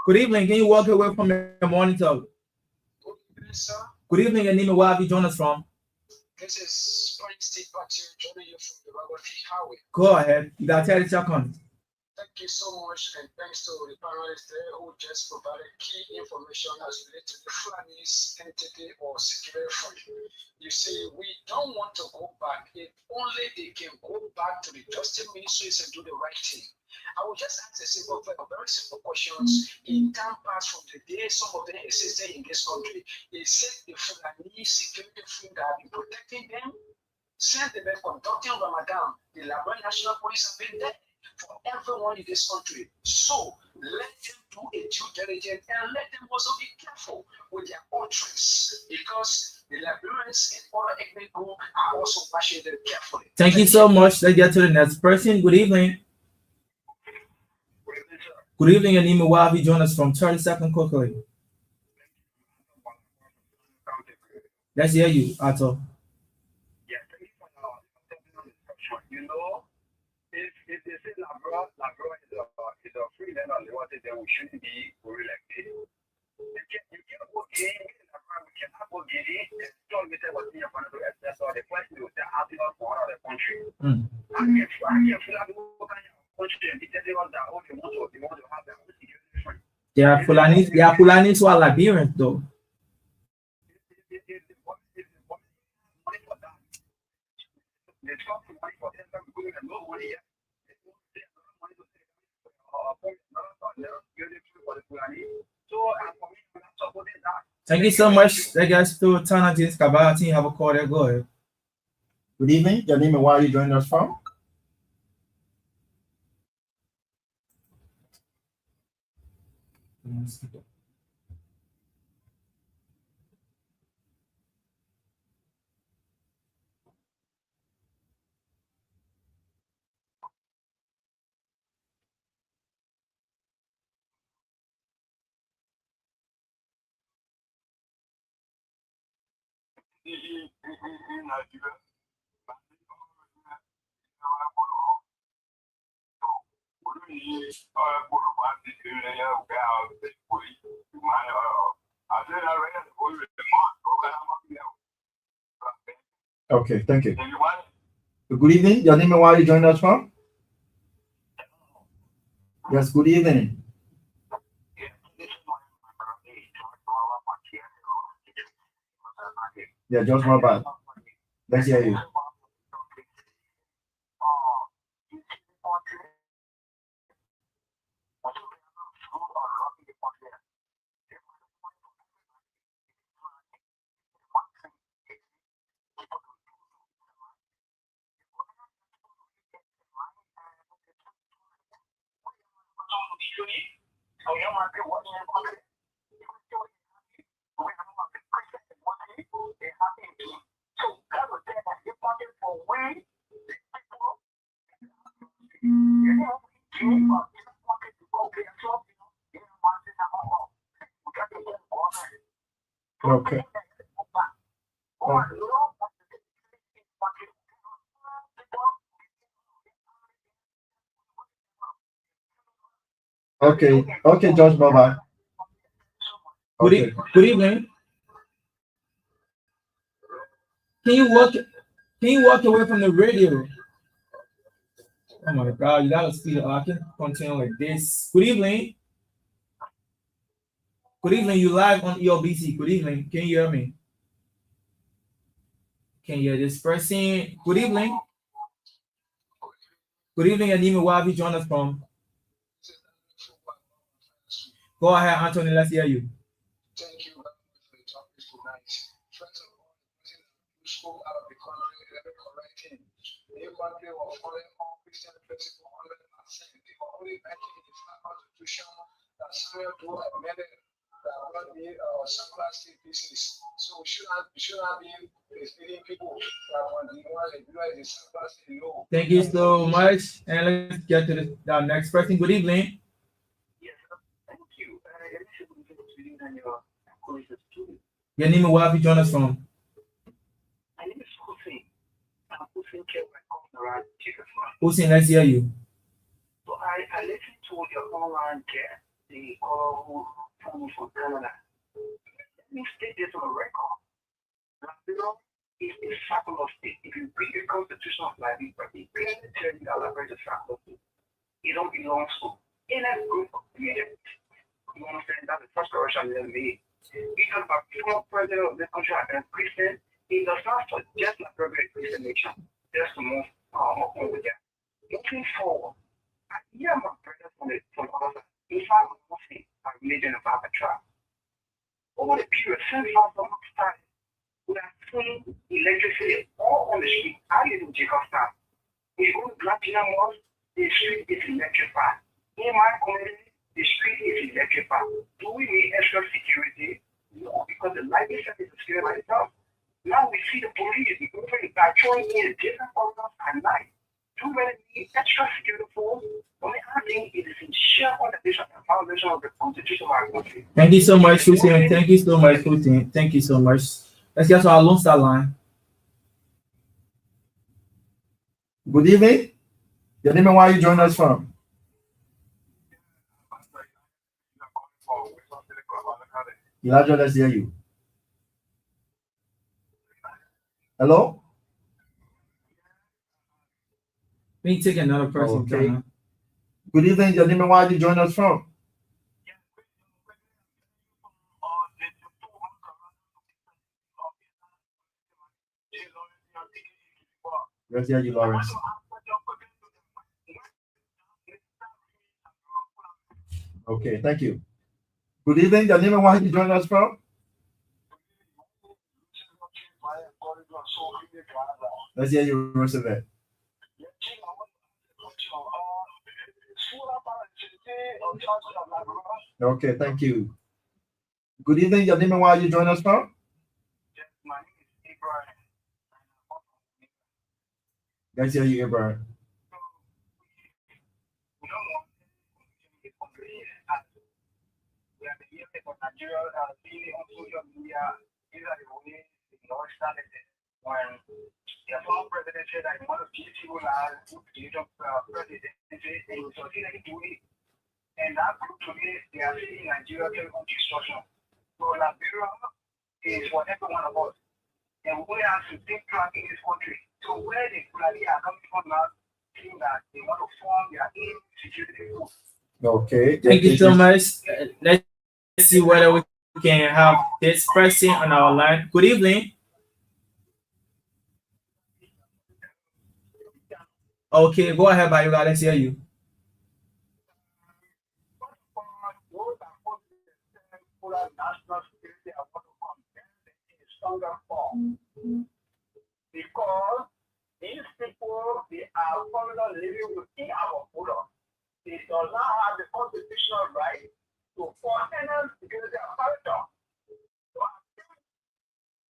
Good evening. Can you walk away from your monitor? Good evening. Your name and where have you joined us from? This is State Party joining you from the Ragofi Highway. Go ahead. You got 30 seconds. Thank you so much, and thanks to the panelists there who just provided key information as related to the Fulanis entity or security fund. You see, we don't want to go back. If only they can go back to the Justice Ministries and do the right thing. I will just ask very simple questions. In time past from the day some of them existed in this country, is it the Fulani security fund that have been protecting them? Since they've been conducting Ramadan, the Liberia National Police have been there for everyone in this country. So let them do a due diligence, and let them also be careful with their utterance, because the Liberians and other ethnic groups are also watching them carefully. Thank you so much. Let's get to the next person. Good evening. Good evening, your name and where have you joined us from? 30 seconds quickly. Let's hear you, Ato. Yeah, thank you for your discussion. You know, if they say Labrador is a free land on the water, then we shouldn't be worried like this. You can't go Guinea, we cannot go Guinea, and don't get what you want to do. That's all the question is, they're asking us for another country. I can't feel like what kind of country and tell us that all they want to have their own security. They are Fulanis who are Liberians though. There's something money for them, we're going to know money yet. Thank you so much. That guys to Tana James Kabbalah team have a call there. Go ahead. Good evening. Your name and where are you joining us from? Okay, thank you. Good evening. Your name and where are you joining us from? Yes, good evening. Yeah, just my bad. Let's hear you. Okay. Okay, George, bye-bye. Okay. Good evening. Can you walk away from the radio? Oh my God, you gotta speed up. I can continue like this. Good evening. Good evening. You live on EOBC. Good evening. Can you hear me? Can you hear this person? Good evening. Good evening, Anima. Where have you joined us from? Go ahead, Anthony. Let's hear you. Thank you very much for the topic tonight. First of all, the school out of the country, let me correct him. The country was following all Christian principles 100%. They were only backing the constitution that Samuel do amended that will be some state business. So we should not be misleading people that when the one they do is the state law. Thank you so much. And let's get to the next person. Good evening. Your name and where have you joined us from? My name is Hussein. I'm Hussein Kewa. Hussein, let's hear you. So I listened to your online care, the call from Canada. Let me state this on the record. Liberia is a secular state. If you read the Constitution of Liberia, it clearly tells you that Liberia is a secular state. It don't belong to any group of people. You understand? That's the first correction they made. Because our former president of the country has been Christian, it does not suggest like a Christian nation. Just to move on with that. Looking forward, I hear my brothers from other side. If I'm a Muslim, a religion of our tribe. Over the period since last month started, we have seen electricity all on the street. I live in Jacobstown. We go to Platinum Mosque, the street is electrified. In my community, the street is electrified. Do we need extra security? No, because the light is secure by itself. Now we see the police moving patrolling in different corners at night. Do we need extra security force? Only I think it is in sheer contradiction and violation of the Constitution of our country. Thank you so much, Hussein. Thank you so much, Hussein. Thank you so much. Let's get to our Lone Star line. Good evening. Your name and where you join us from? Elijah, let's hear you. Hello? We take another person. Okay. Ghana. Good evening. Your name and where you join us from? Let's hear you, Lawrence. Okay, thank you. Good evening. Your name and where you join us from? Let's hear you, Roosevelt. Okay, thank you. Good evening. Your name and where you join us from? Let's hear you, Abraham. When the former president said that he wanted to give people presidency and he was succeeding to it. And that group today, they are seeing Nigeria take on destruction. So Liberia is for every one of us. And we have to think track in this country. So where the Fulani are coming from now, seeing that they want to form their own security force. Okay. Thank you so much. Let's see whether we can have this person on our line. Good evening. Okay, go ahead, Bayoga. Let's hear you. National security are going to come in a stronger form. Because these people, they are foreigners living within our border. They do not have the constitutional right to form any security apparatus. So I think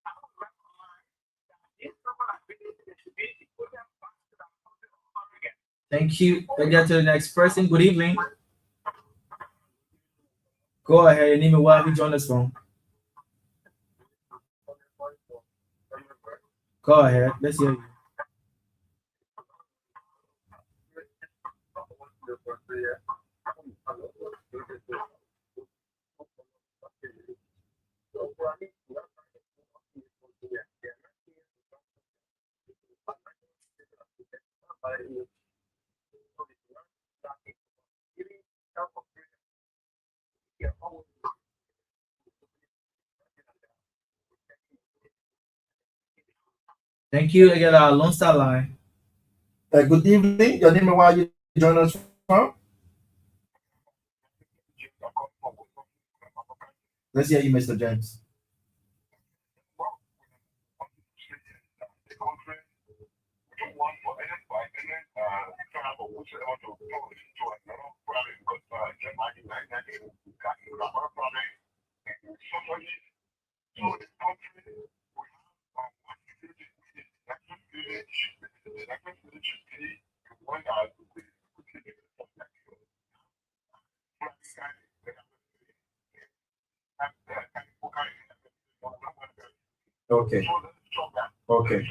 I would recommend that these people are being distributed, put them back to the country of origin. Thank you. Let's get to the next person. Good evening. Go ahead. Your name and where you join us from. Go ahead. Let's hear you. Thank you. I get our Lone Star line. Good evening. Your name and where you join us from? Let's hear you, Mr. James. Okay. Okay.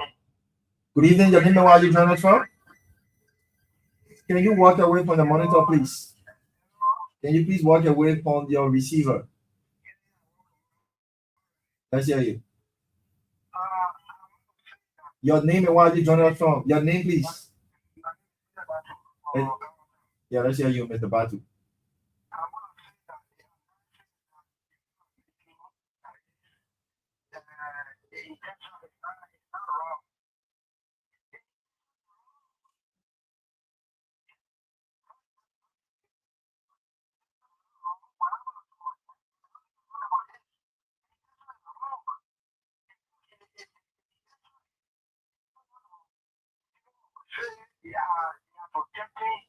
Good evening. Your name and where you join us from? Can you walk away from the monitor, please? Can you please walk away from your receiver? Let's hear you. Your name and where you join us from? Your name, please. Yeah, let's hear you, Mr. Batu. They are protecting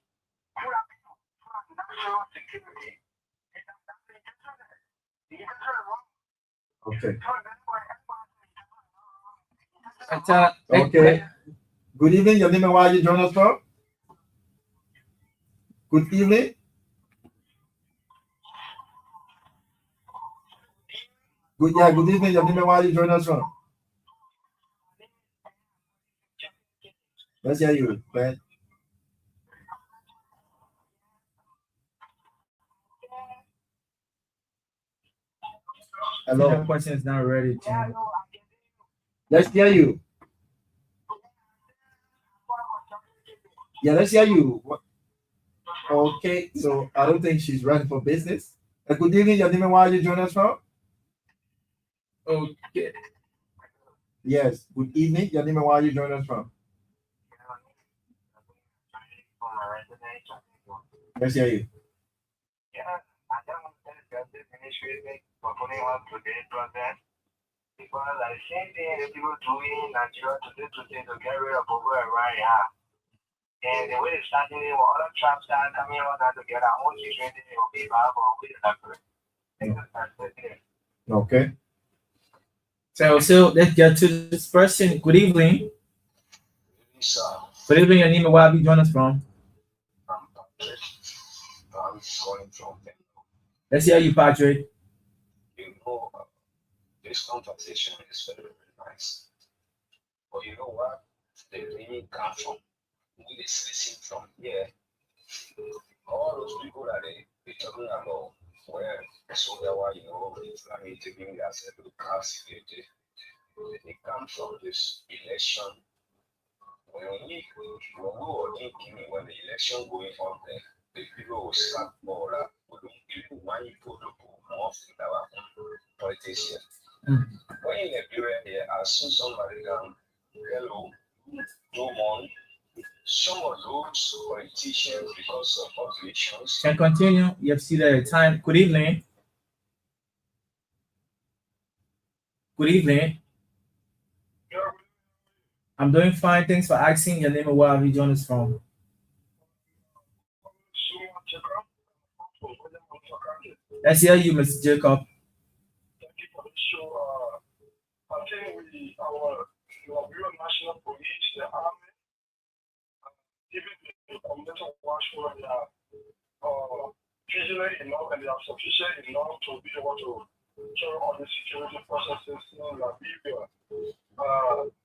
national security. Okay. Okay. Okay. Good evening. Your name and where you join us from? Good evening. Good evening. Your name and where you join us from? Let's hear you, Ben. Hello. Your question is not ready, Jim. Let's hear you. Yeah, let's hear you. Okay, so I don't think she's ready for business. Good evening, your name and where you join us from? Okay. Yes, good evening, your name and where you join us from? Let's hear you. Yeah, I don't want to tell this ministry for putting on today's process because I same thing that people doing in Nigeria today to get rid of over right here. And the way it's starting, other traps that coming out together, I want you to be viable with that. Okay. So let's get to this person. Good evening. Good evening, your name and where you join us from? I'm calling from them. Let's hear you, Patrick. You know, this conversation is very, very nice. But you know what? The meaning comes from who is listening from here. All those people that they talking about where so that why Islamic taking themselves to cast they come from this election. When the election going on there, the people will start more people money for the more in our politicians. When in Liberia here, I saw somebody down, hello, no money. Some of those politicians, because of populations, Can continue. You have seen the time. Good evening. Good evening. I'm doing fine. Thanks for asking. Your name and where you join us from? Let's hear you, Mr. Jacob. thank you for the show. I think our national police, the army, even the community watch for they are vigilant enough and they are sufficient enough to be able to carry all the security processes in Liberia.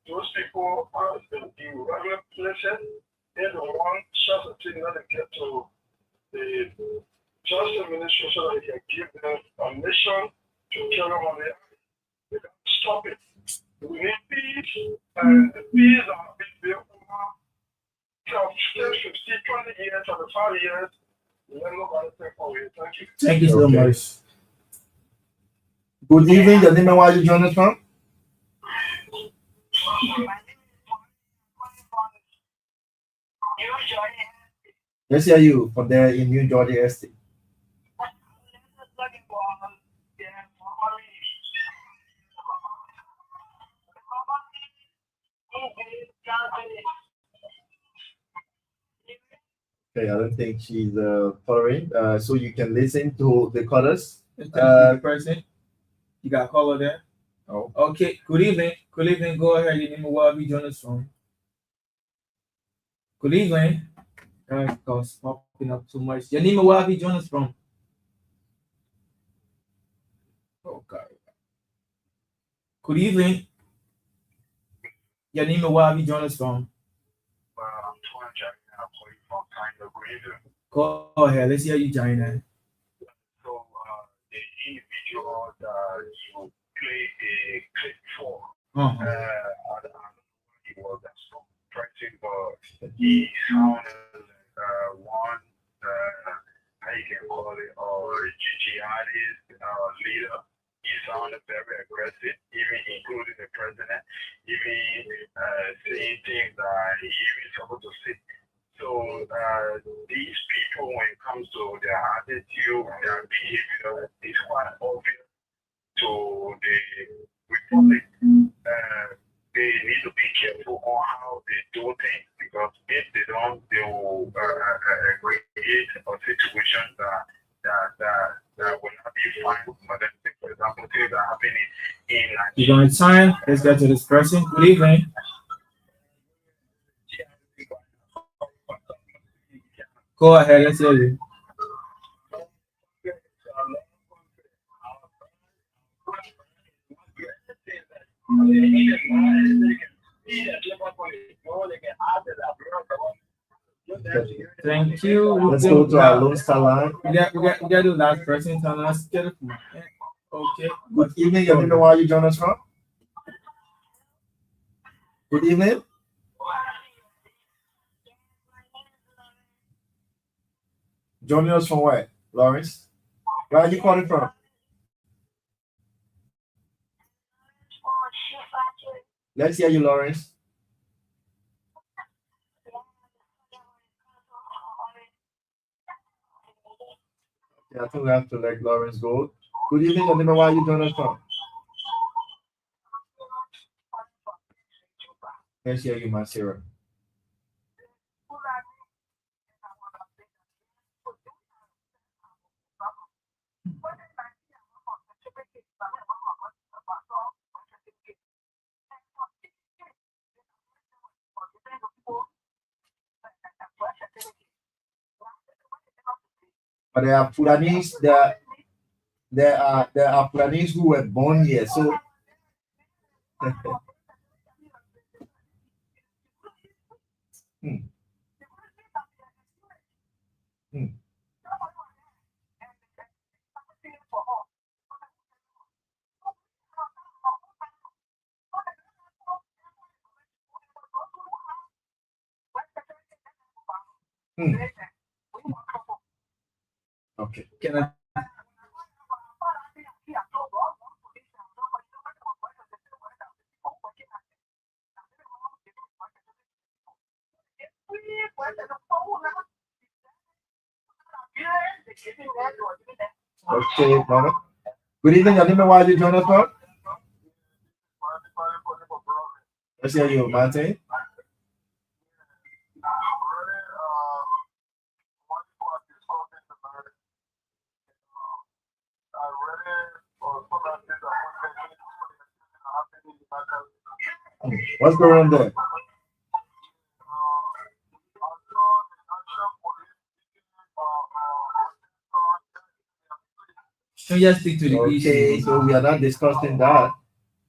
Those people are in the regular places, they're the one shot the thing that they get to the justice administration so that they can give them permission to carry on the they can stop it. We need peace, and the peace are being built over 10, 15, 20 years, 25 years. Let nobody take away. Thank you. Thank you so Okay. much. Good evening, your name and where you join us from? Let's hear you from there in New Georgia Estate. Okay, I don't think she's following. So you can listen to the callers. The person. You got a caller there? Oh. Okay. Good evening. Good evening. Go ahead. Your name and where you join us from? Good evening. Because popping up too much. Your name and where you join us from? Okay. Good evening. Your name and where you join us from? Go ahead. Let's hear you, China. So the individual that you play a clip for, he was so pressing, but he sounded like one, how you can call it, or jihadist leader. He sounded very aggressive, even including the president, even saying things that he even supposed to say. So these people, when it comes to their attitude, their behavior, is quite obvious to the republic. They need to be careful on how they do things because if they don't, they will create a situation that will not be fine for them. For example, things are happening in You're going to time. Let's get to this person. Good evening. Go ahead. Let's hear you. Thank you. Let's go to our Lone Star line. We got the last person. So let's get it from Okay. Good evening. Your name and where you join us from? Good evening. Joining us from where, Lawrence? Where are you calling from? Let's hear you, Lawrence. Yeah, I think we have to let Lawrence go. Good evening. Your name and where you join us from? Let's hear you, Masira. But there are Fulanese, there are Fulanese who were born here. So hmm, hmm, hmm. Okay. Can I? Okay, Mama. Good evening. Your name and where you join us from? Let's hear you, Martin. What's going on there? Can you just stick to the Okay, issue? so we are not discussing that.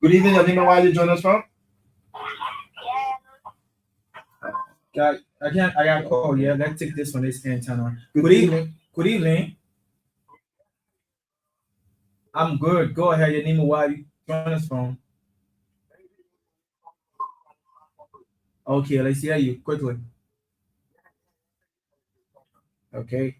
Good evening. Your name and where you join us from? I can't. I got call. Yeah, let's take this one. This antenna. Good evening. Good evening. I'm good. Go ahead. Your name and where you join us from? Okay, let's hear you quickly. Okay.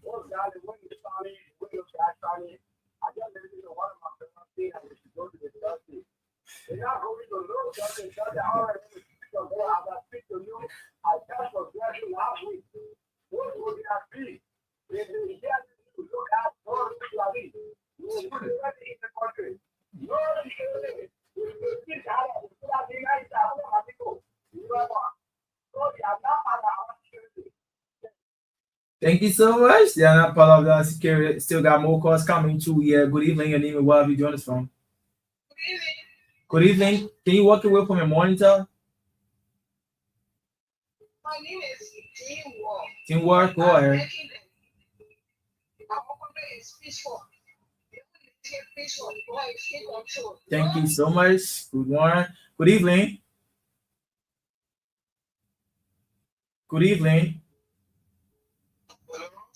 Thank you so much. They are not part of the security. Still got more calls coming too. Yeah. Good evening. Your name and where you join us from? Good evening. Can you walk away from your monitor? My name is Teamwork. Teamwork. Go ahead. Thank you so much. Good morning. Good evening. Good evening.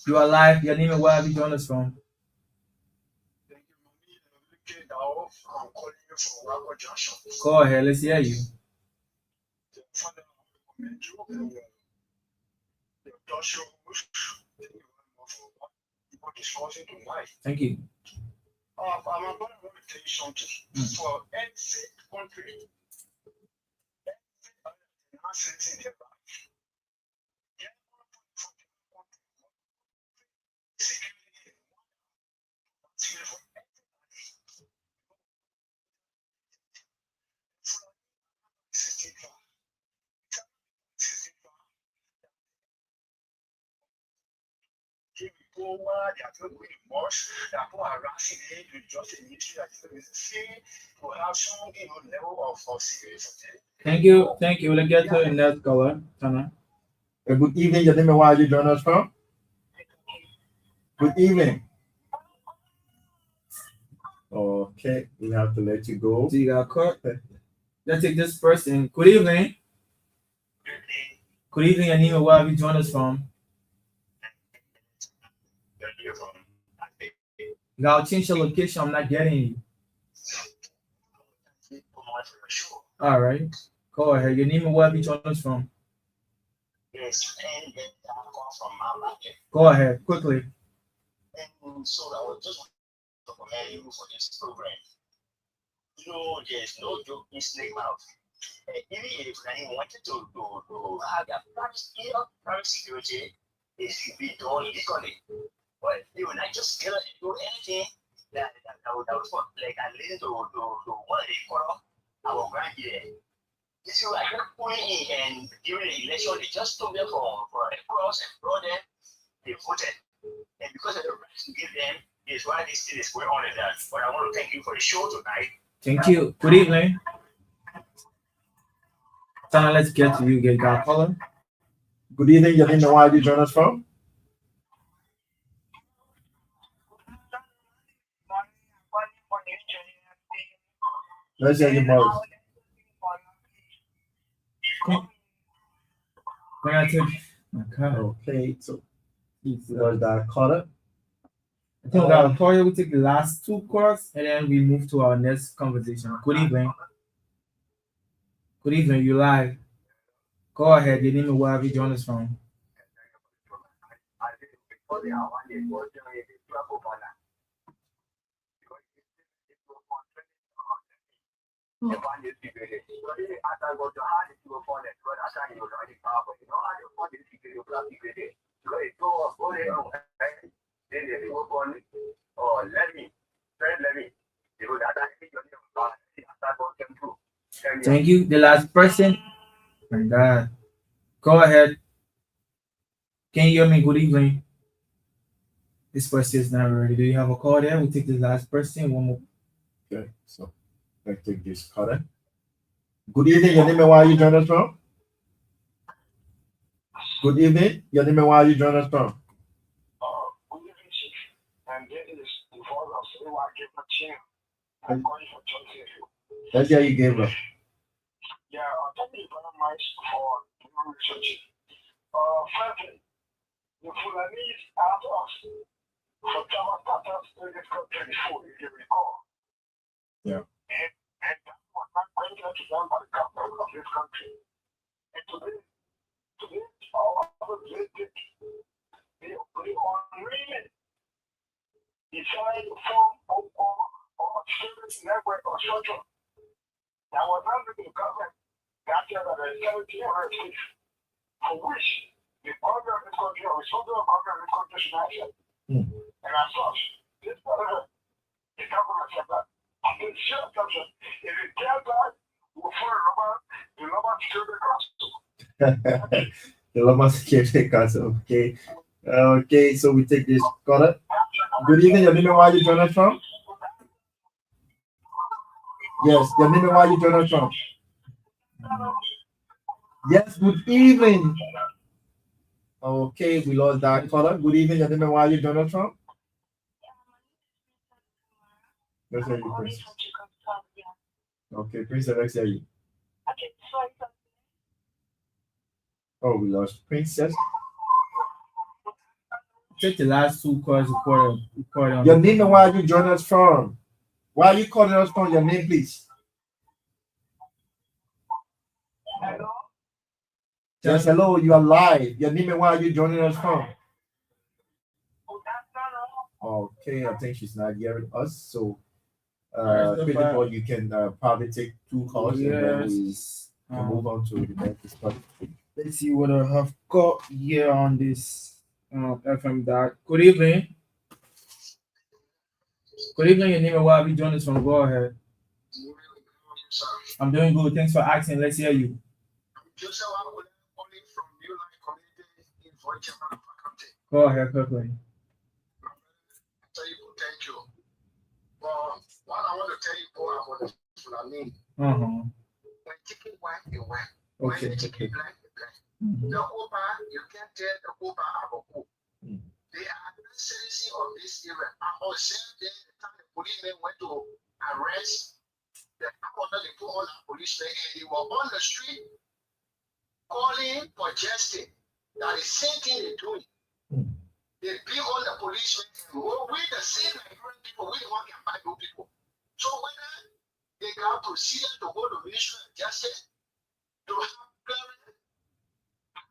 You are live. Your name and where you join us from? Go ahead. Let's hear you. Thank you. I'm going to tell you something. For every country, Thank you. Thank you. Let's get to the next caller. Tana. Good evening. Your name and where you join us from? Good evening. Okay, we have to let you go. So you got caught. Let's take this person. Good evening. Good evening, your name and where you join us from? You gotta change your location. I'm not getting you. much for your show. All right. Go ahead. Your name and where you joining us from? Yes, and then I come from my market. Go ahead, quickly. And so I was just want to commend you for this program. You know, there's no joke in snake mouth. Even if I wanted to have their private security, it should be done legally. But they will not just do anything that would like I listen to what they call our grandparents. You see, I kept pulling in, and during the election, they just took them for a cross and brought them, they voted. And because of the rights to give them, is why this thing is going on like that. But I want to thank you for the show tonight. Thank you. Good evening. Sana, let's get to you, get that caller. Good evening. Your name and where you join us from? Let's hear your voice. When I take okay. Okay, so was that caller? I think we got a caller. We take the last two calls and then we move to our next conversation. Good evening. Good evening, you live. Go ahead, your name and where you join us from. Thank you. The last person. My God. Go ahead. Can you hear me? Good evening. This person is not ready. Do you have a call there? We'll take the last person. One more. Okay, so let's take this caller. Good evening. Your name and where you join us from? Good evening. Your name and where you join us from? Good evening, Chief. And this is the father of Sewa Gibson. I'm calling for Chelsea. Let's hear you, Gabriel. Yeah, thank you very much for your research. Firstly, the Fulanese asked us for Java status in this country before, if you recall. Yeah. And that was not granted to them by the government of this country. And today, our related, they unreal decide to form or service network or structure that was under the government after the 1700s, for which the government of this country or the federal government of this country should action. And as such, this government said that the share country, if it tells that, will follow the Loma Security Council. The Loma Security Council. Okay. Okay, so we take this caller. Good evening. Your name and where you join us from? Yes, your name and where you join us from? Yes, good evening. Okay, we lost that caller. Good evening. Your name and where you join us from? Let's hear you, Prince. Okay, Prince, let's hear you. Oh, we lost Princess. Take the last two calls recorded on. Your name and where you join us from? Where are you calling us from? Your name, please. Hello? Yes, hello, you are live. Your name and where are you joining us from? Okay, I think she's not hearing us. So, Christopher, you can probably take two calls and then we can move on to the next topic. Let's see what I have got here on this FM dot. Good evening. Good evening, your name and where have you joined us from? Go ahead. I'm doing good. Thanks for asking. Let's hear you. Go ahead, quickly. Thank you. But what I want to tell you more about the Fulani. When chicken white, you white. Okay. When chicken black, you black. The Oba, you can't tell the Oba about who. They are the citizens of this area. I was saying the time the policemen went to arrest the after they put all the policemen and they were on the street calling for justice. That is the same thing they're doing. They beat all the policemen and we the same Nigerian people, we the one can fight those people. So whether they got proceeded to go to Ministry of Justice to have clearance.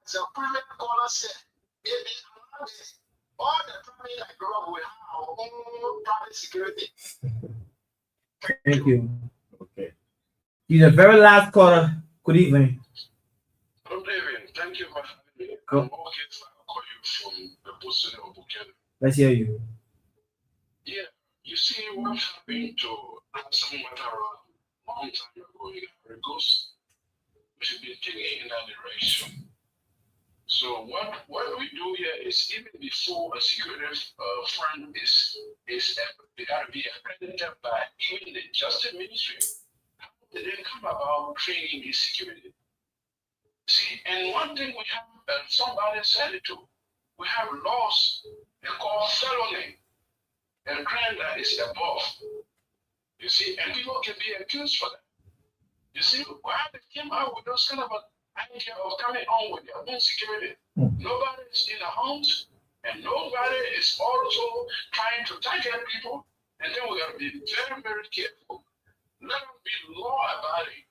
As a previous caller said, if they allow this, all the family that grew up will have our own private security. Thank you. Okay. You're the very last caller. Good evening. Good evening. Thank you for having me. Go. I'm okay, so I'll call you from the Boston of Bukele. Let's hear you. Yeah, you see what happened to some matter a long time ago in Ivory Coast. We should be taking in that direction. So what we do here is even before a security fund is they gotta be accredited by even the Justice Ministry. How did they come about training the security? See, and one thing we have, somebody said it too, we have laws they call felony, a crime that is above. You see, and people can be accused for that. You see, why they came out with those kind of an idea of coming on with their own security. Nobody is in the homes, and nobody is also trying to target people. And then we gotta be very, very careful. Let them be law about it.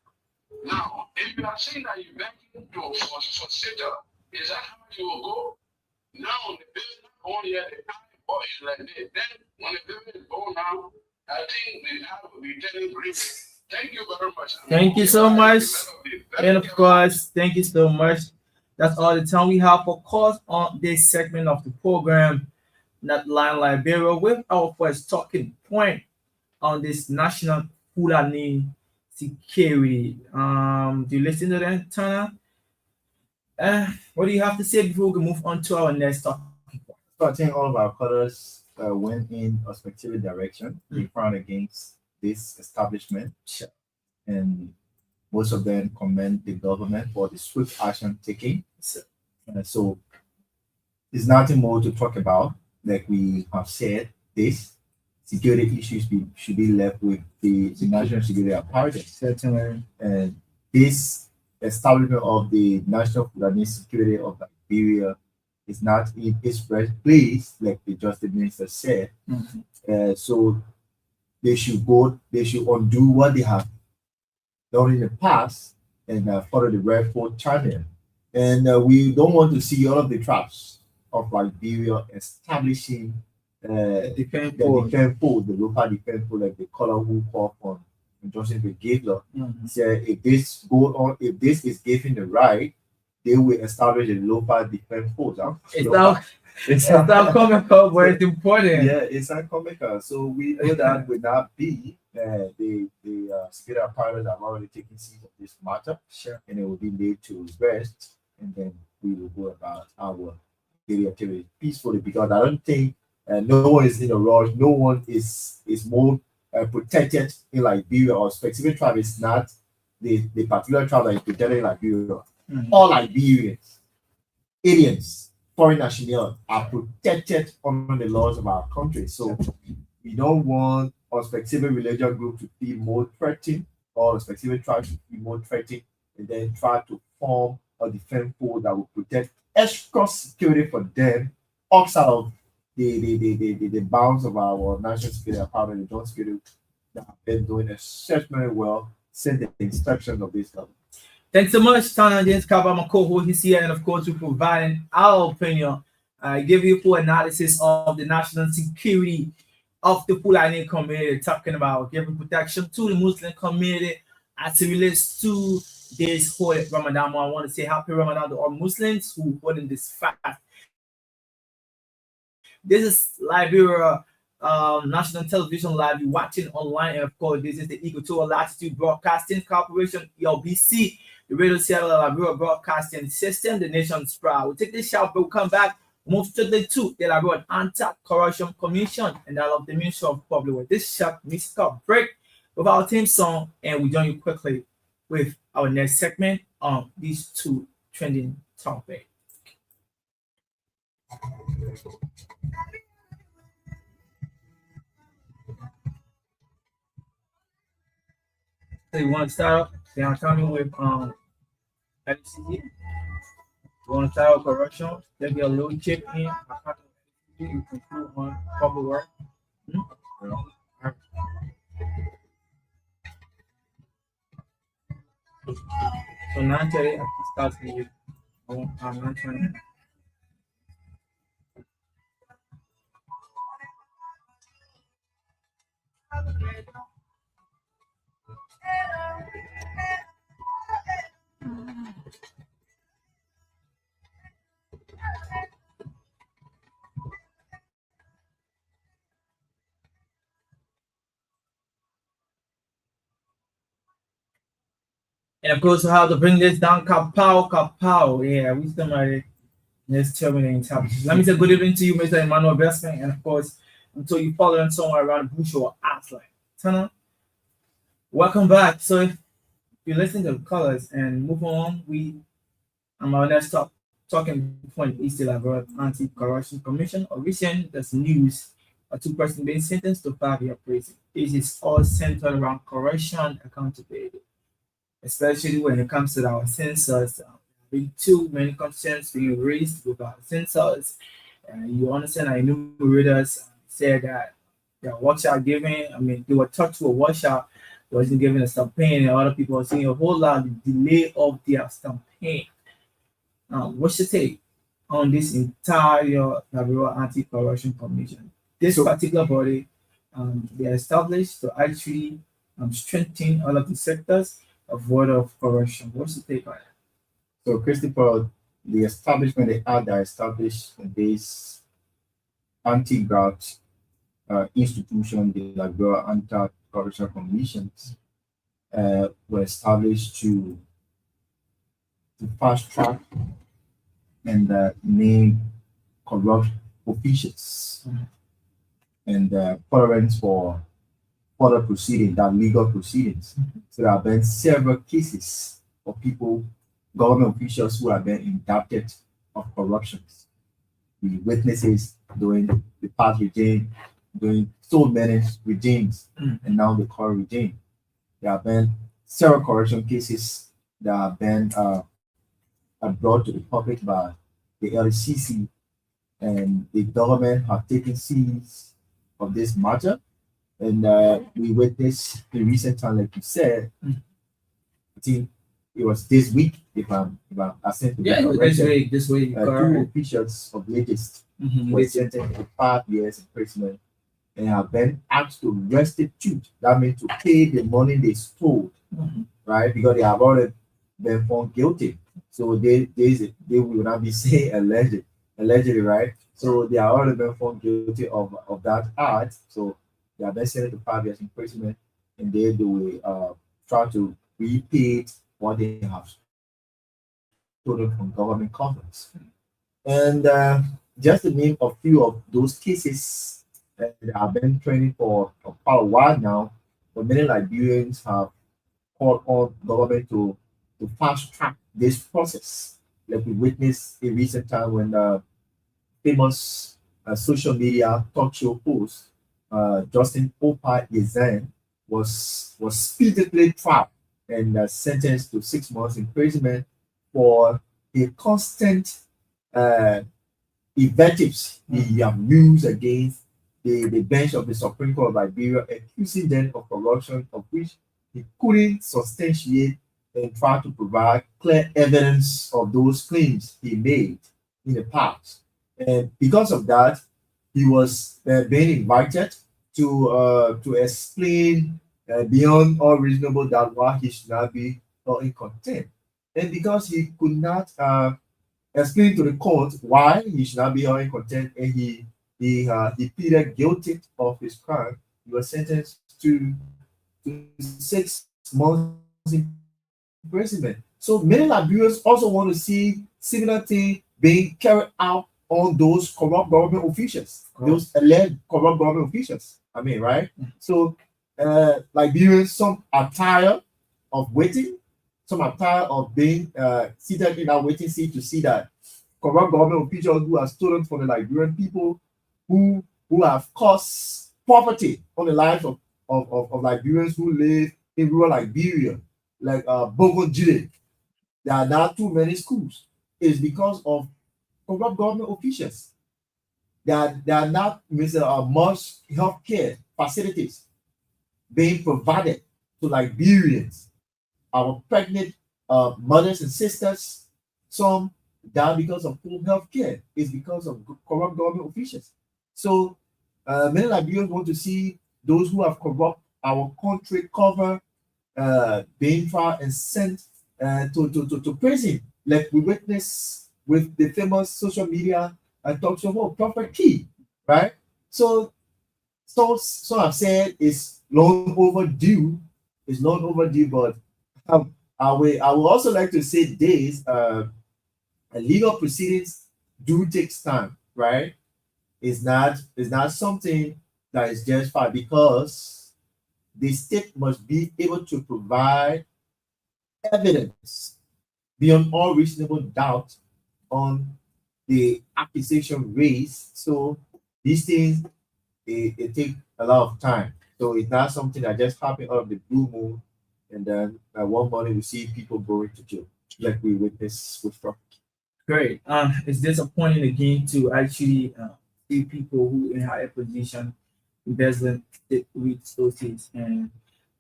Now, if you are saying that you're banking for state, is that how you will go? Now, the business only at the time, or is like this. Then, when the business is born now, I think they have a returning agreement. Thank you very much. Thank you so much. And of course, thank you so much. That's all the time we have for calls on this segment of the program, Not Line Liberia, with our first talking point on this national Fulani security. Do you listen to that, Tana? What do you have to say before we move on to our next talking point? So I think all of our colors went in a specific direction. They frowned against this establishment. Sure. And most of them commend the government for the swift action taken. So there's nothing more to talk about. Like we have said, this security issues should be left with the national security apparatus. Certainly. And this establishment of the national Fulani security of Liberia is not in its right place, like the Justice Minister said. So they should undo what they have done in the past and follow the rightful channel. And we don't want to see all of the traps of Liberia establishing Defense the force. defense force, the local defense force, like the color who call on Johnson Brigade. Say if this go on, if this is given the right, they will establish a local defense force. It's not comical, but it's important. Yeah, it's not comical. So we know that will not be the security apparatus have already taken seat of this matter. Sure. And it will be laid to rest, and then we will go about our daily activity peacefully, because I don't think no one is in a rush. No one is more protected in Liberia, or specific tribe is not the particular tribe that is protected in Liberia. All Liberians, aliens, foreign nationals are protected under the laws of our country. So we don't want a specific religious group to be more threatened, or a specific tribe to be more threatened, and then try to form a defense force that will protect extra security for them outside of the bounds of our national security apparatus, the joint security that have been doing exceptionally well since the inception of this government. Thanks so much, Tana James Kaba, my co-host is here, and of course, we're providing our opinion. I give you full analysis of the national security of the Fulani community, talking about giving protection to the Muslim community as it relates to this holy Ramadan. I want to say happy Ramadan to all Muslims who hold in this fast. This is Liberia National Television Live. You're watching online, and of course, this is the Equatorial Latitude Broadcasting Corporation, ELBC, the Radio Cellular Liberia Broadcasting System, the nation's proud. We'll take this shout, but we'll come back. Move straight to the Liberia Anti-Corruption Commission and that of the Ministry of Public Works. This short musical break with our theme song, and we join you quickly with our next segment on these two trending topics. So you want to start off? Then I'm coming with FCC. You want to start off correction? Let me a little chip in. You can put on public work. So 9:30 I can start with 9:20. And of course, how to bring this down, kapow, kapow. Yeah, wisdom are next terminating topics. Let me say good evening to you, Mr. Emmanuel Bestman. And of course, until you following somewhere around the bush or ask like, Tana, welcome back. So if you listen to the colors and move on, I'm our next talking point is the Liberia Anti-Corruption Commission. Or recent there's news a two-person being sentenced to 5-year prison. This is all centered around corruption accountability, especially when it comes to our censors. Been too many concerns being raised with our censors. You understand our enumerators said that the washout giving, I mean, they were taught to a washout, they wasn't given a campaign, and other people are seeing a whole lot of delay of their campaign. What's your take on this entire Liberia Anti-Corruption Commission? This particular body, they are established to actually strengthen all of the sectors avoid of corruption. What's the take on it? So, Christopher, the establishment they had that established this anti-graft institution, the Liberia Anti-Corruption Commissions, were established to fast track and name corrupt officials and tolerance for further proceedings, that legal proceedings. So there have been several cases of people, government officials who have been indicted of corruptions. The witnesses during the past regime, during so many regimes, and now the current regime. There have been several corruption cases that have been brought to the public by the LCC, and the government have taken seize of this matter. And we witnessed the recent time, like you said, I think it was this week, if I said this week, two officials of latest were sentenced to 5 years imprisonment and have been asked to restitute. That means to pay the money they stole, right? Because they have already been found guilty. So they will not be saying allegedly, right? So they are already been found guilty of that act. So they have been sentenced to 5 years imprisonment, and they will try to repay what they have stolen from government coffers. And just to name a few of those cases that have been trending for quite a while now, but many Liberians have called on government to fast track this process. Like we witnessed in recent time when famous social media talk show host Justin Opa Yezen was speedily trapped and sentenced to 6 months imprisonment for a constant invectives he used against the bench of the Supreme Court of Liberia, accusing them of corruption of which he couldn't substantiate and try to provide clear evidence of those claims he made in the past. And because of that, he was being invited to explain beyond all reasonable doubt why he should not be in contempt. And because he could not explain to the court why he should not be held in contempt, and he pleaded guilty of his crime, he was sentenced to 6 months imprisonment. So many Liberians also want to see similar thing being carried out on those corrupt government officials, those alleged corrupt government officials. I mean, right? So Liberians, some are tired of waiting, some are tired of being seated in our waiting seat to see that corrupt government officials who are stolen from the Liberian people, who have caused poverty on the lives of Liberians who live in rural Liberia, like Bogo Jide. There are now too many schools. It's because of corrupt government officials. There are not much healthcare facilities being provided to Liberians our pregnant mothers and sisters. Some die because of poor health care. It's because of corrupt government officials. So many Liberians want to see those who have corrupt our country cover, being tried and sent to prison, like we witness with the famous social media and talk show Prophet Key, right? So so I've said it's long overdue. It's long overdue, but I will also like to say this: legal proceedings do takes time, right? It's not something that is just fine because the state must be able to provide evidence beyond all reasonable doubt on the accusation raised. So these things it take a lot of time. So it's not something that just happened out of the blue moon, and then one morning we see people going to jail, like we witnessed with Trump. Great. It's disappointing again to actually see people who in higher position embezzling state resources, and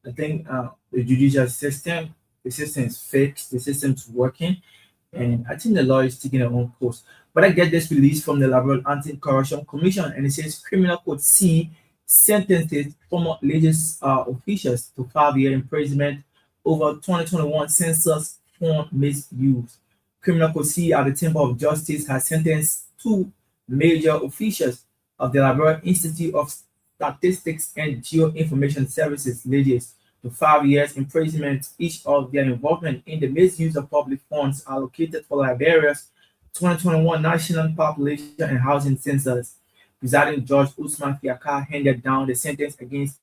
I think the judicial system, the system is fixed, the system's working, and I think the law is taking their own course. But I get this release from the Liberal Anti-Corruption Commission, and it says Criminal Code C sentences former religious officials to 5 year imprisonment over 2021 census form misuse. Criminal Code C at the Temple of Justice has sentenced two major officials of the Liberal Institute of Statistics and Geoinformation Services, LIGIS, to 5 years imprisonment each of their involvement in the misuse of public funds allocated for Liberia's 2021 National Population and Housing Census. Presiding Judge Usman Fiaka handed down the sentence against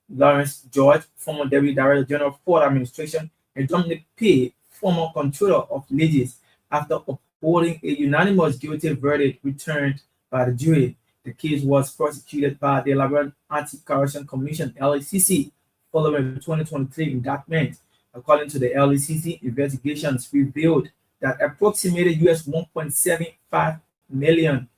Lawrence George, former Deputy Director General of Port Administration, and Dominic P., former Controller of Legis, after upholding a unanimous guilty verdict returned by the jury. The case was prosecuted by the Liberal Anti-Corruption Commission (LACC) following the 2023 indictment. According to the LACC, investigations revealed that approximately US 1.75 million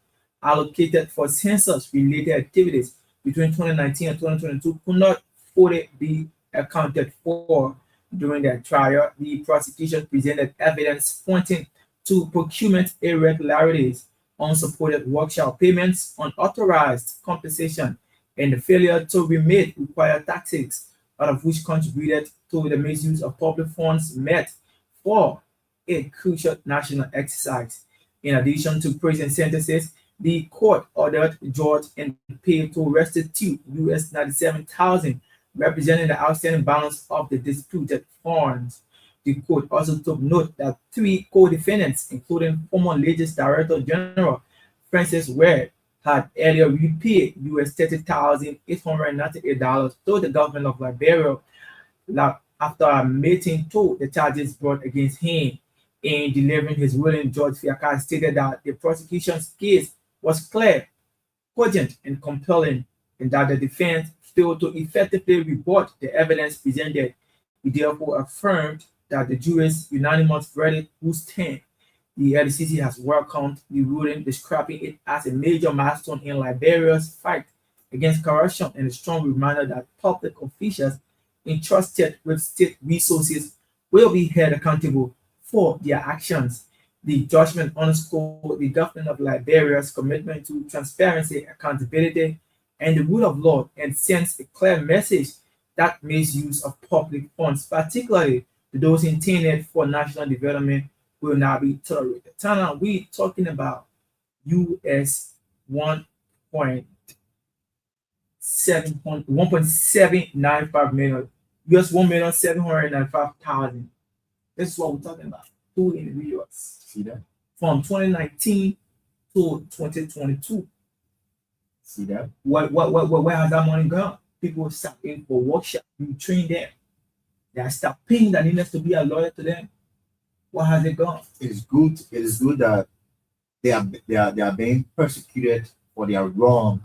allocated for census-related activities between 2019 and 2022 could not fully be accounted for. During the trial, the prosecution presented evidence pointing to procurement irregularities, unsupported workshop payments, unauthorized compensation, and the failure to remit required taxes, all of which contributed to the misuse of public funds met for a crucial national exercise. In addition to prison sentences, the court ordered George and Pay to restitute US 97,000, representing the outstanding balance of the disputed funds. The court also took note that three co-defendants, including former Legis Director General Francis Ware, had earlier repaid US $30,898 to the government of Liberia after admitting to the charges brought against him. In delivering his ruling, Judge Fiaka stated that the prosecution's case was clear, cogent, and compelling, and that the defense failed to effectively rebut the evidence presented. He therefore affirmed that the jury's unanimous verdict would stand. The LCC has welcomed the ruling, describing it as a major milestone in Liberia's fight against corruption and a strong reminder that public officials entrusted with state resources will be held accountable for their actions. The judgment underscored the government of Liberia's commitment to transparency, accountability, and the rule of law, and sends a clear message that misuse of public funds, particularly those intended for national development, will not be tolerated. Tana, we're talking about US 1.795 million, US 1,795,000. This is what we're talking about. Two individuals. See that? From 2019 to 2022. See that? Where has that money gone? People start in for workshop, you train them. They start paying that needs to be a lawyer to them. What has it gone? It is good. It is good that they are being persecuted for their wrong.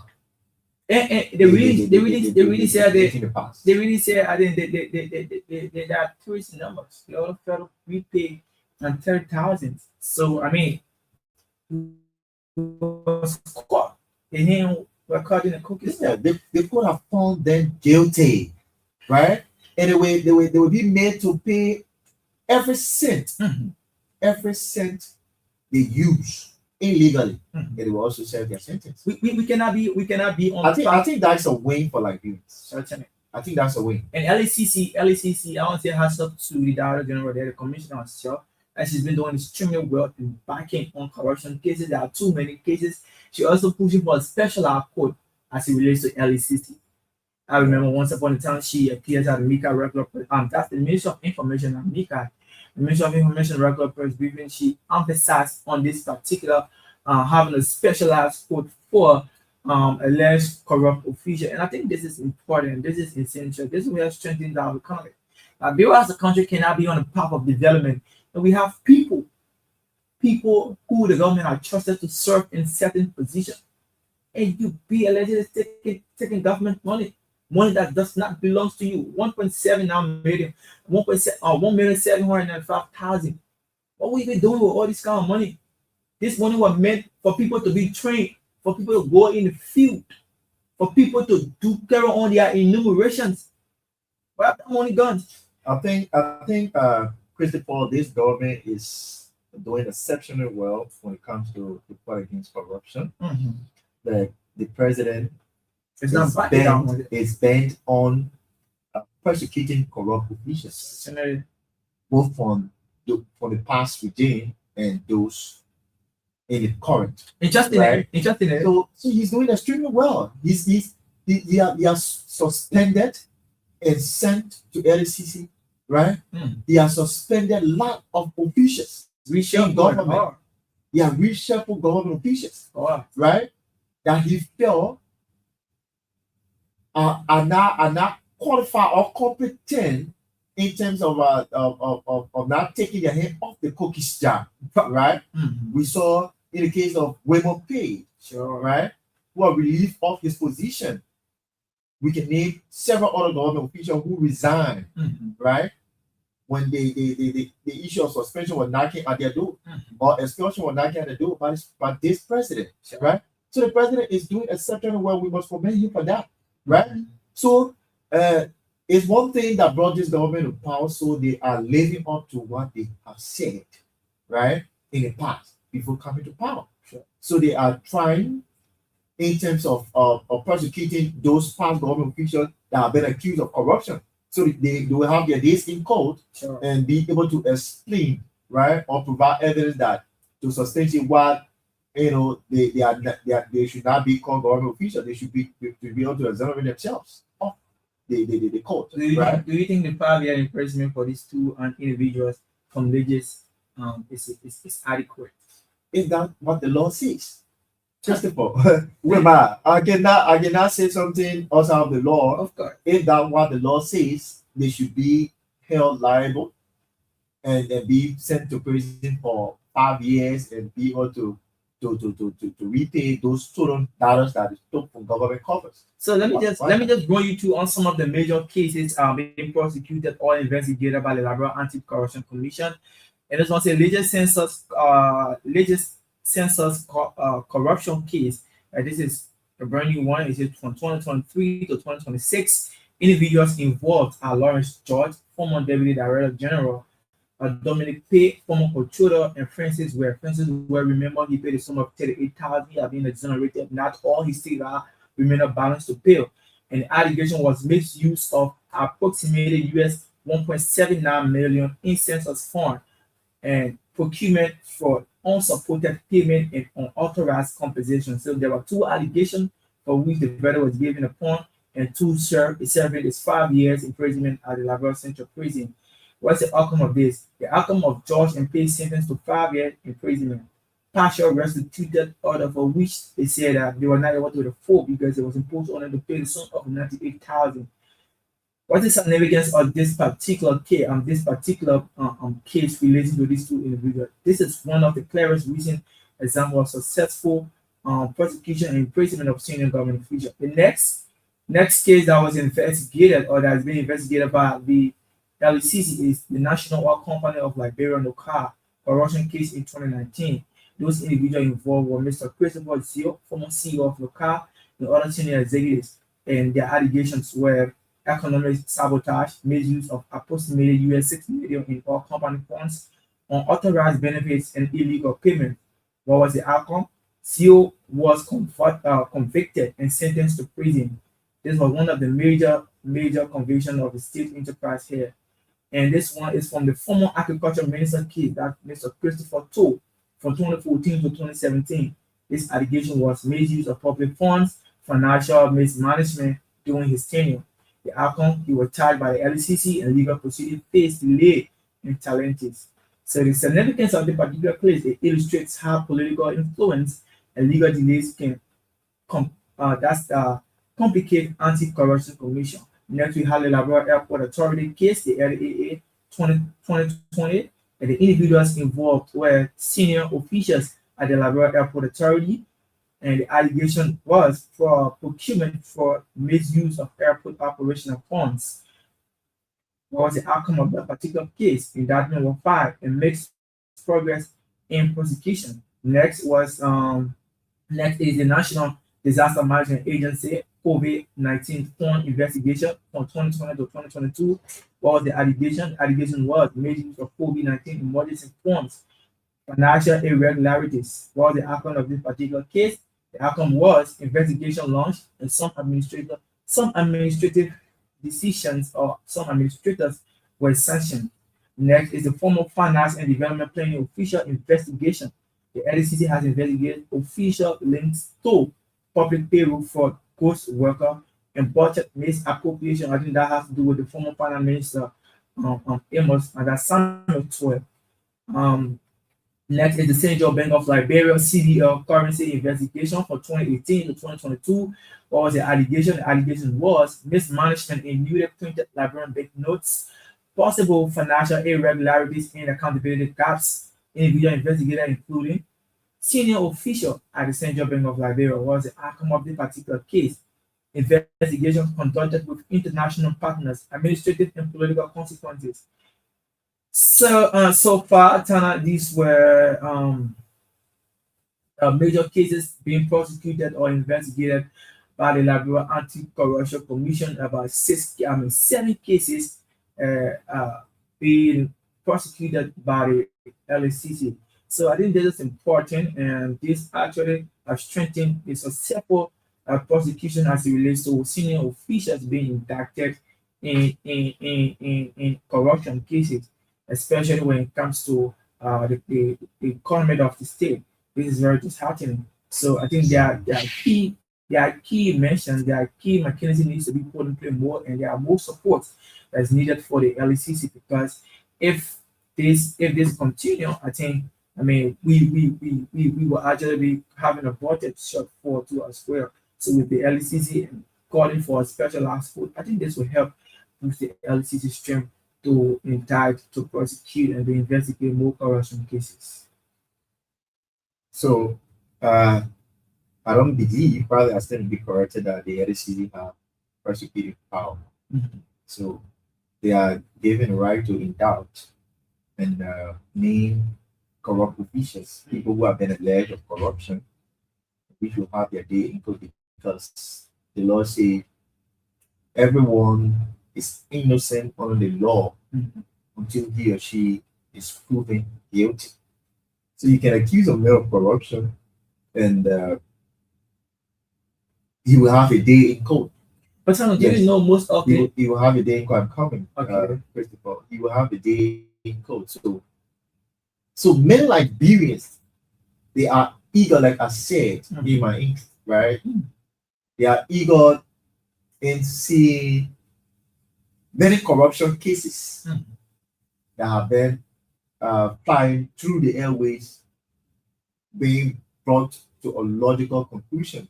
And they really said in the past. they really said I think they are tourist numbers. They all federal repay and 30,000. So I mean, was caught. They were caught in a cookie. Yeah, they could have found them guilty, right? And they will be made to pay every cent, Mhm. every cent they use illegally, Mhm. they will also serve their sentence. We cannot be on I think that's a win for Liberians. Certainly. I think that's a win. And LACC, I want to say hats up to the Director General there, the Commissioner herself, and she's been doing extremely well in backing on corruption cases. There are too many cases. She also pushing for a special court as it relates to LACC. I remember once upon a time she appears at the MICA regular that's the Ministry of Information and MICA. The Ministry of Information regular press briefing, she emphasized on this particular having a specialized court for alleged corrupt official. And I think this is important, this is essential. This will help strengthen our economy. Liberia as a country cannot be on the path of development. And we have people who the government are trusted to serve in certain positions. And you be allegedly taking government money that does not belong to you. 1.7 now million, 1,705,000. What will you be doing with all this kind of money? This money was meant for people to be trained, for people to go in the field, for people to carry on their enumerations. Where have that money gone? I think Christopher, this government is doing exceptionally well when it comes to the fight against corruption. Mm-hmm. The president It's not backing down on it. is bent on persecuting corrupt officials, Certainly. both from the past regime and those in the current. Interesting, Right. interesting. So he's doing extremely well. He has suspended and sent to LCC, right? Mm. He has suspended a lot of officials. Reshuffle government. He has reshuffled government officials, right? That he felt are not qualified or competent in terms of not taking their hand off the cookie's job, right? Mm-hmm. We saw in the case of Waymo Page, Sure. right, who are relieved of his position. We can name several other government officials who resigned, Mm-hmm. right, when the issue of suspension was knocking at their door, Mm-hmm. or expulsion was knocking at the door by this president, Sure. right? So the president is doing exceptionally well. We must commend him for that, right? So it's one thing that brought this government to power, so they are living up to what they have said, right, in the past before coming to power. Sure. So they are trying in terms of prosecuting those past government officials that have been accused of corruption. So they will have their days in court. Sure. And be able to explain, right, or provide evidence that to substantiate what they should not be called government officials. They should be able to exonerate themselves of the court. Do you, right? do you think the 5-year imprisonment for these two individuals from Legis is adequate? Is that what the law says? Christopher, whereby I cannot say something outside of the law. Of course. If that what the law says, they should be held liable and be sent to prison for 5 years and be able to repay those stolen dollars that is took from government coffers. So let me just run you through on some of the major cases being prosecuted or investigated by the Liberia Anti-Corruption Commission. And this one says Legis Census corruption case. This is a brand new one. It is from 2023 to 2026. Individuals involved are Lawrence George, former Deputy Director General, Dominic Pay, former controller, and Francis Ware. Francis Ware, remember, he paid a sum of 38,000. He had been exonerated. Not all his still remain a balance to pay. And the allegation was misuse of approximately US 1.79 million in census fund and procurement for unsupported payment and unauthorized compensation. So there were two allegations for which the verdict was given upon, and two serving is 5 years imprisonment at the Liberia Central Prison. What's the outcome of this? The outcome of George and Pay's sentence to 5 years imprisonment. Partial restituted order for which they said that they were not able to afford because it was imposed on them to pay the sum of 98,000. What is the significance of this particular case? Case relating to these two individuals. This is one of the clearest recent examples of successful prosecution and imprisonment of senior government officials. The next case that was investigated or that has been investigated by the LECC is the National Oil Company of Liberia Local corruption case in 2019. Those individuals involved were Mr. Christopher Zio, former CEO of Local, and other senior executives, and their allegations were economic sabotage, misuse of approximately US 6 million in all company funds, unauthorized benefits, and illegal payment. What was the outcome? CEO was convicted and sentenced to prison. This was one of the major convictions of the state enterprise here. And this one is from the former agriculture minister case that Mr. Christopher Toll from 2014 to 2017. This allegation was misuse of public funds, financial mismanagement during his tenure. The outcome, he was charged by the LCC and legal proceedings faced delay in challenges. So the significance of the particular case, it illustrates how political influence and legal delays can complicate anti-corruption commission. Next, we have the Liberia Airport Authority case, the LAA 2020, and the individuals involved were senior officials at the Liberia Airport Authority, and the allegation was for procurement for misuse of airport operational funds. What was the outcome of that particular case? Indictment was filed and makes progress in prosecution. Next is the National Disaster Management Agency COVID-19 fund investigation from 2020 to 2022. What was the allegation? The allegation was misuse of COVID-19 emergency funds, financial irregularities. What was the outcome of this particular case? The outcome was investigation launched and some administrative decisions or some administrators were sanctioned. Next is the formal finance and development planning official investigation. The LCC has investigated official links to public payroll fraud, ghost worker, and budget misappropriation. I think that has to do with the former finance minister, Amos, and that's Samuel 12. Next is the Central Bank of Liberia CDL currency investigation for 2018 to 2022. What was the allegation? The allegation was mismanagement in newly printed Liberian banknotes, possible financial irregularities and accountability gaps. Individual investigator, including senior official at the Central Bank of Liberia, was the outcome of the particular case. Investigation conducted with international partners, administrative and political consequences. So far, Tana, these were major cases being prosecuted or investigated by the Liberia Anti-Corruption Commission. About 7 cases being prosecuted by the LCC. So I think this is important, and this actually has strengthened the successful prosecution as it relates to senior officials being indicted in corruption cases, especially when it comes to the economy of the state. This is very disheartening. So I think there are key mentions, there are key mechanisms needs to be put in place more, and there are more support that's needed for the LCC, because if this continue, we will actually be having a budget shortfall too as well. So with the LCC calling for a specialized food, I think this will help boost the LCC strength to indict, to prosecute, and to investigate more corruption cases. So I don't believe, probably I stand to be corrected, that the LCC have prosecuting power. Mhm. So they are given the right to indict and name corrupt officials, people who have been alleged of corruption, which will have their day in court, because the law says everyone is innocent under the law Mhm. until he or she is proven guilty. So you can accuse a man of corruption, and he will have a day in court. But Tana, do Yes. you know most of the He will have a day in court. I'm coming. Okay. First of all, he will have a day in court. So many Liberians, they are eager, like I said in my ink, right? They are eager in seeing many corruption cases that have been flying through the airways being brought to a logical conclusion,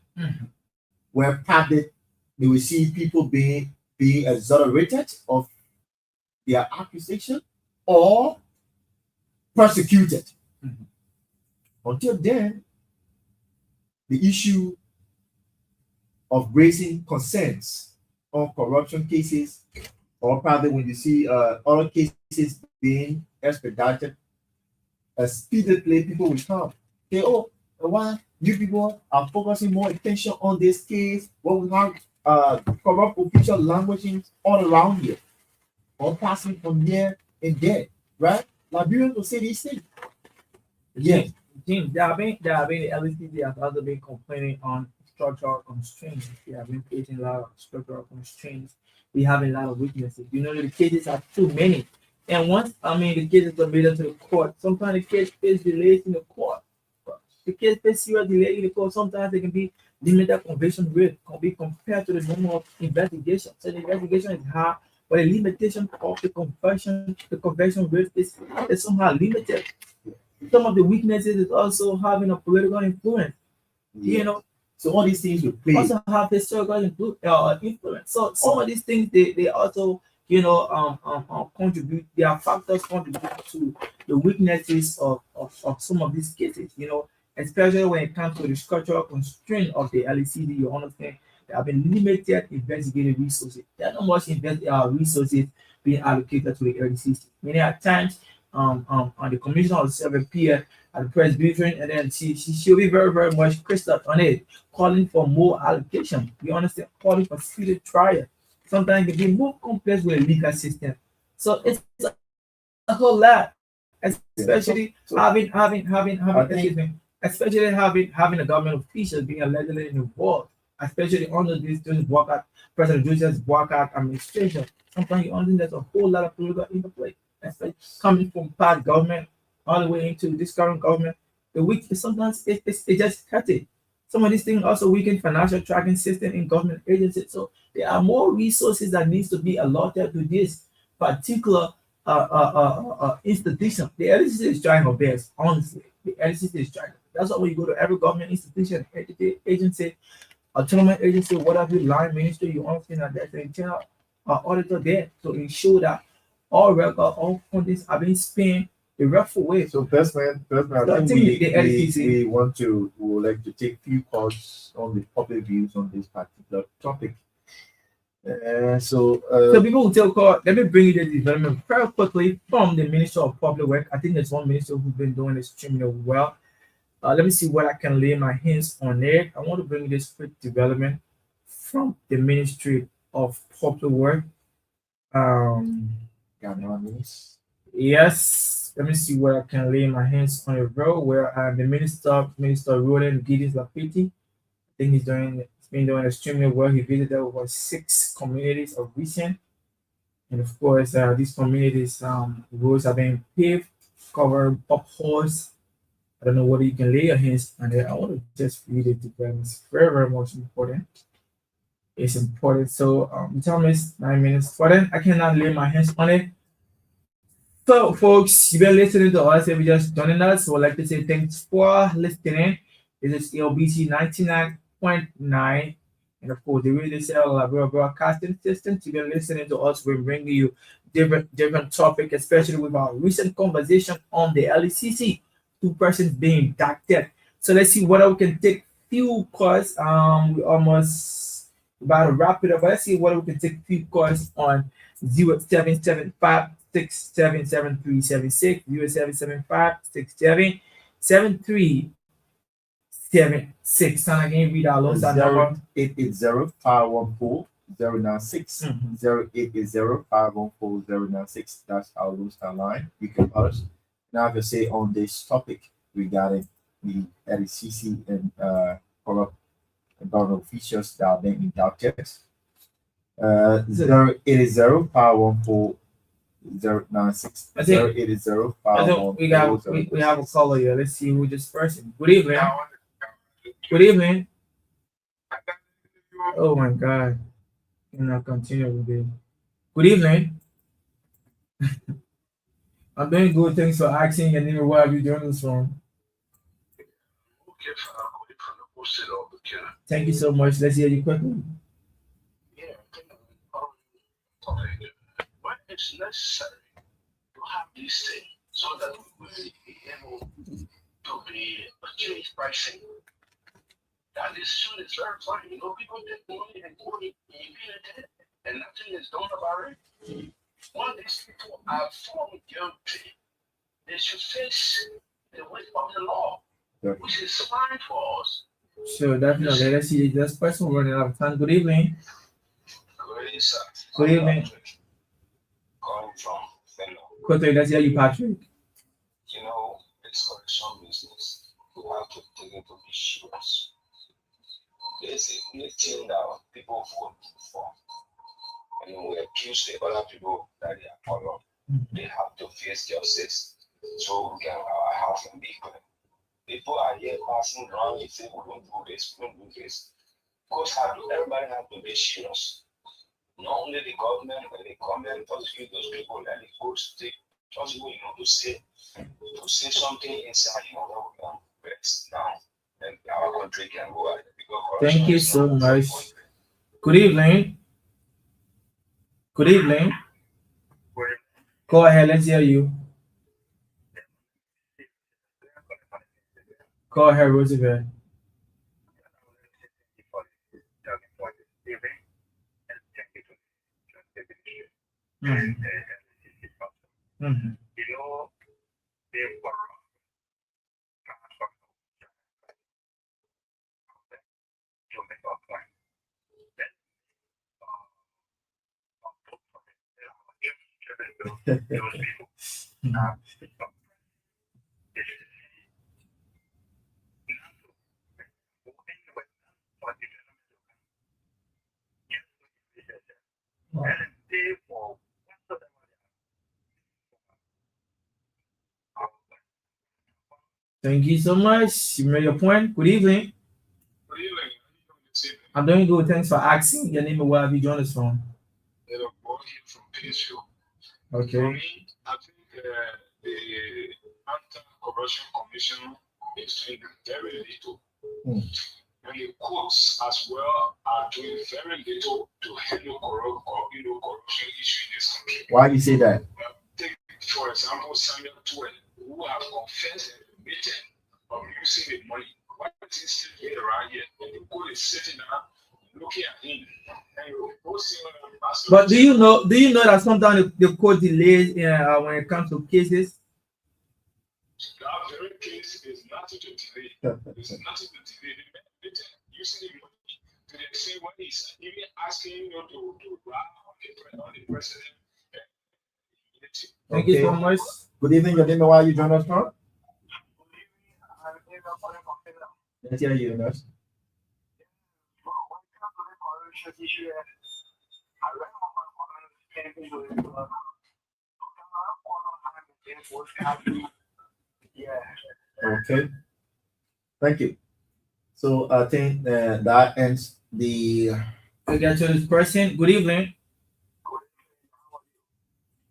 where probably they will see people being exonerated of their accusation or prosecuted. Until then, the issue of raising concerns on corruption cases, or probably when you see other cases being expedited speedily, people will come. Say, oh, why you people are focusing more attention on this case? Well, we have corrupt official languaging all around here, all passing from here and there, right? Liberians will say these things. Yes. James, there have been the LCD have also been complaining on structural constraints. They have been facing a lot of structural constraints. We have a lot of weaknesses. You know, the cases are too many. And once, the cases are made it to the court, sometimes the case face delays in the court. The case face serious delay in the court. Sometimes they can be limited conviction rate, can be compared to the number of investigation. So the investigation is high, but the limitation of the conviction rate is somehow limited. Some of the weaknesses is also having a political influence. You know, So all these things will play. also have historical influence. So some of these things they also contribute. There are factors contribute to the weaknesses of some of these cases. Especially when it comes to the structural constraint of the LECD. You understand? There have been limited investigative resources. There are not much resources being allocated to the LECD. Many at times, on the commissioner will serve appear at the Presbyterian, and then she'll be very, very much crystal on it, calling for more allocation. You understand? Calling for speedy trial. Sometimes it can be more complex with a legal system. So it's a whole lot, especially especially having a government official being allegedly involved, especially under this walkout, President Joseph walkout administration. Sometimes you understand there's a whole lot of political interplay, especially coming from past government all the way into this current government. The weak sometimes it just cut it. Some of these things also weaken financial tracking system in government agencies. So there are more resources that needs to be allotted to this particular institution. The LCC is trying her best, honestly. The LCC is trying. That's why when you go to every government institution, agency, autonomous agency, whatever line ministry, you understand that there's an internal auditor there to ensure that all record, all fundings are being spent the rightful way. So personally, I think we would like to take few calls on the public views on this particular topic. So people will tell call. Let me bring you the development very quickly from the Minister of Public Work. I think there's one minister who's been doing extremely well. Let me see what I can lay my hands on it. I want to bring you this quick development from the Ministry of Public Work. Yes, let me see where I can lay my hands on a row where the Minister Roland Gideon Lapiti. I think he's been doing extremely well. He visited over 6 communities of recent, and of course, these communities roads are being paved, covered potholes. I don't know whether you can lay your hands on it. I want to just read it because it's very, very much important. It's important. So the time is 9 minutes. For then, I cannot lay my hands on it. So, folks, you've been listening to us. If you just joining us, we'd like to say thanks for listening. This is LBC 99.9. And of course, the Radio Cell Liberia Broadcasting System. You've been listening to us. We're bringing you different topics, especially with our recent conversation on the LECC. 2 persons being indicted. So let's see whether we can take few calls. We almost about to wrap it up. But let's see whether we can take few calls on 0775 677376 0775-677376. And again, read our loans number 880-514-096. 0880-514-096. That's our loans line. You can call us. Now, to say on this topic regarding the LCC and corrupt government officials that are being indicted. 080-514-096. I think we have a caller here. Let's see who this person. Good evening. Good evening. Oh my God. And I'll continue with it. Good evening. I'm doing good. Thanks for asking. And then where are you doing this from? Thank you so much. Let's hear you quickly. Yeah, but it's necessary to have these things so that we will be able to be achieve pricing. That decision is very fine. People take money and put it in it, and nothing is done about it. When these people are found guilty, they should face the weight of the law, which is fine for us. Sure, definitely. Let's see this person running out of time. Good evening. Good evening, sir. Good evening. Calling from Fellow. Quickly, let's hear you, Patrick. You know, this correction business, we have to take it to be serious. There's a new thing that people vote for. And we accuse the other people that they are corrupt. They have to face justice so we can our house can be clean. People are here passing around and say we don't do this, we don't do this. Because everybody has to be serious. Not only the government, but the government also those people that they go to possible, to say something inside, where we can rest now. And our country can go ahead. Thank you so much. Good evening. Good evening. Go ahead, let's hear you. Go ahead, Roosevelt. Mhm. Mhm. Thank you so much. You made your point. Good evening. Good evening. I'm doing good. Thanks for asking. Your name and where have you joined us from? Little boy from Pittsfield. For Okay. me, I think the Anti-Corruption Commission is doing very little. And the courts as well are doing very little to handle corruption issue in this country. Why do you say that? Take, for example, Samuel Tuel, who have confessed and admitted of using the money. Why is he still here around here? And the court is sitting down looking at him. And But do you know that sometimes the court delays when it comes to cases? that very case is nothing to delay. It's nothing to delay. They using the money to the same when he's even asking you to run on the president. Thank you so much. Good evening. Your name and where you join us from? Let's hear you, nurse. Okay. Thank you. So I think that ends the. We get to this person. Good evening.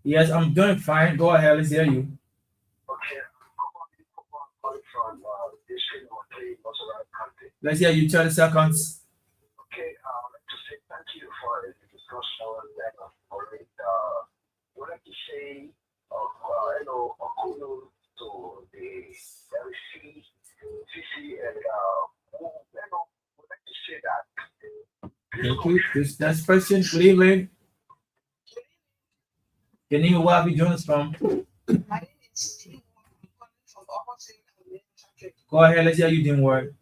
Yes, I'm doing fine. Go ahead. Let's hear you. Let's hear you. 30 seconds. Okay, I'd like to say thank you for the discussion that I've already would like to say a kudos to the CC and would like to say that. Thank you. This next person. Good evening. Your name and where have you joined us from? My name is Steve. I'm calling from opposite and Go ahead. Let's hear you. Didn't work.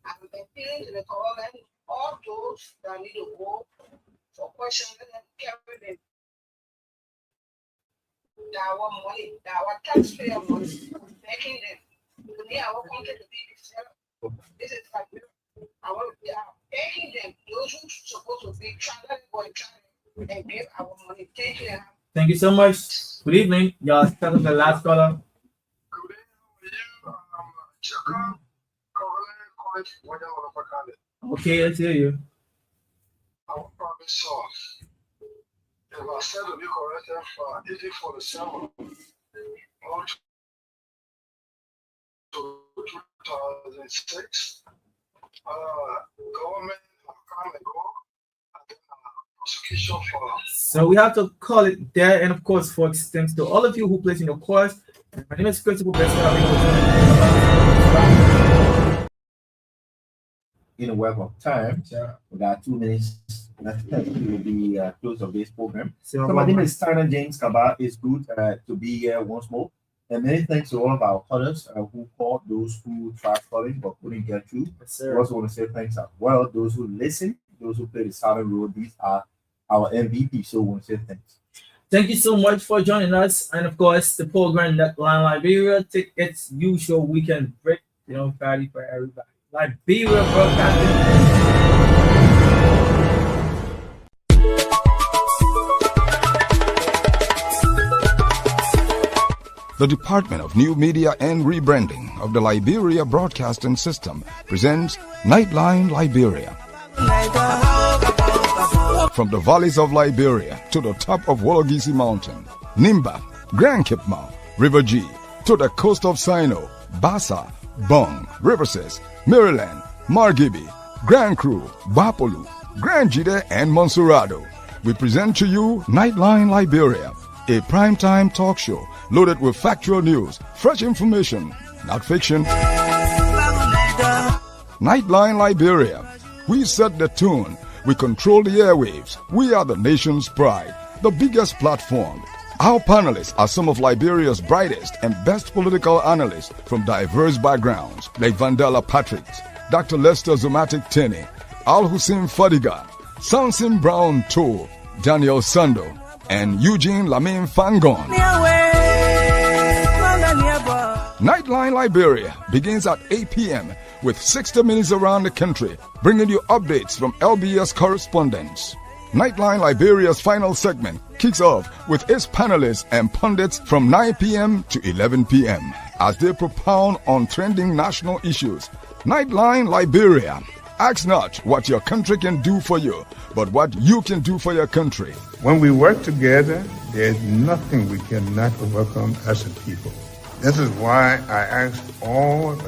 I'm appealing to the government, all those that need to go for questions, let them carry them. Our money, our taxpayer money, making them. We need our country to be developed. This is like we are making them, those who supposed to be traveling, and give our money. Thank you. Thank you so much. Good evening. Y'all start with the last caller. Good evening, Chaka. Okay, let's hear you. I will probably source. If I said to be corrected for easy for the summer, or to 2006, government come and go, and prosecution for. So we have to call it there. And of course, folks, thanks to all of you who placed in your course. My name is Principal Best. In a web of time, we got 2 minutes. That will be close of this program. So my name is Tyler James Kaba. It's good to be here once more. And many thanks to all of our callers who called, those who tried calling but couldn't get through. Yes, We sir. also want to say thanks as well. Those who listen, those who play the silent role, these are our MVP. So we want to say thanks. Thank you so much for joining us. And of course, the program that Line Liberia take its usual weekend break, party for everybody. Liberia Broadcasting. The Department of New Media and Rebranding of the Liberia Broadcasting System presents Nightline Liberia. From the valleys of Liberia to the top of Wologisi Mountain, Nimba, Grand Kipmouth, River G, to the coast of Sino, Bassa, Bong, Riverses, Maryland, Margibi, Grand Cru, Bapolu, Grand Jide, and Monserrado. We present to you Nightline Liberia, a primetime talk show loaded with factual news, fresh information, not fiction. Nightline Liberia. We set the tune. We control the airwaves. We are the nation's pride, the biggest platform. Our panelists are some of Liberia's brightest and best political analysts from diverse backgrounds, like Vandela Patrick, Dr. Lester Zomatic Tene, Al Hussein Fadiga, Sansin Brown Toole, Daniel Sando, and Eugene Lamin Fangon. Nightline Liberia begins at 8 p.m. with 60 minutes around the country, bringing you updates from LBS correspondents. Nightline Liberia's final segment kicks off with its panelists and pundits from 9 p.m. to 11 p.m. as they propound on trending national issues. Nightline Liberia. Ask not what your country can do for you, but what you can do for your country. When we work together, there's nothing we cannot overcome as a people. This is why I ask all the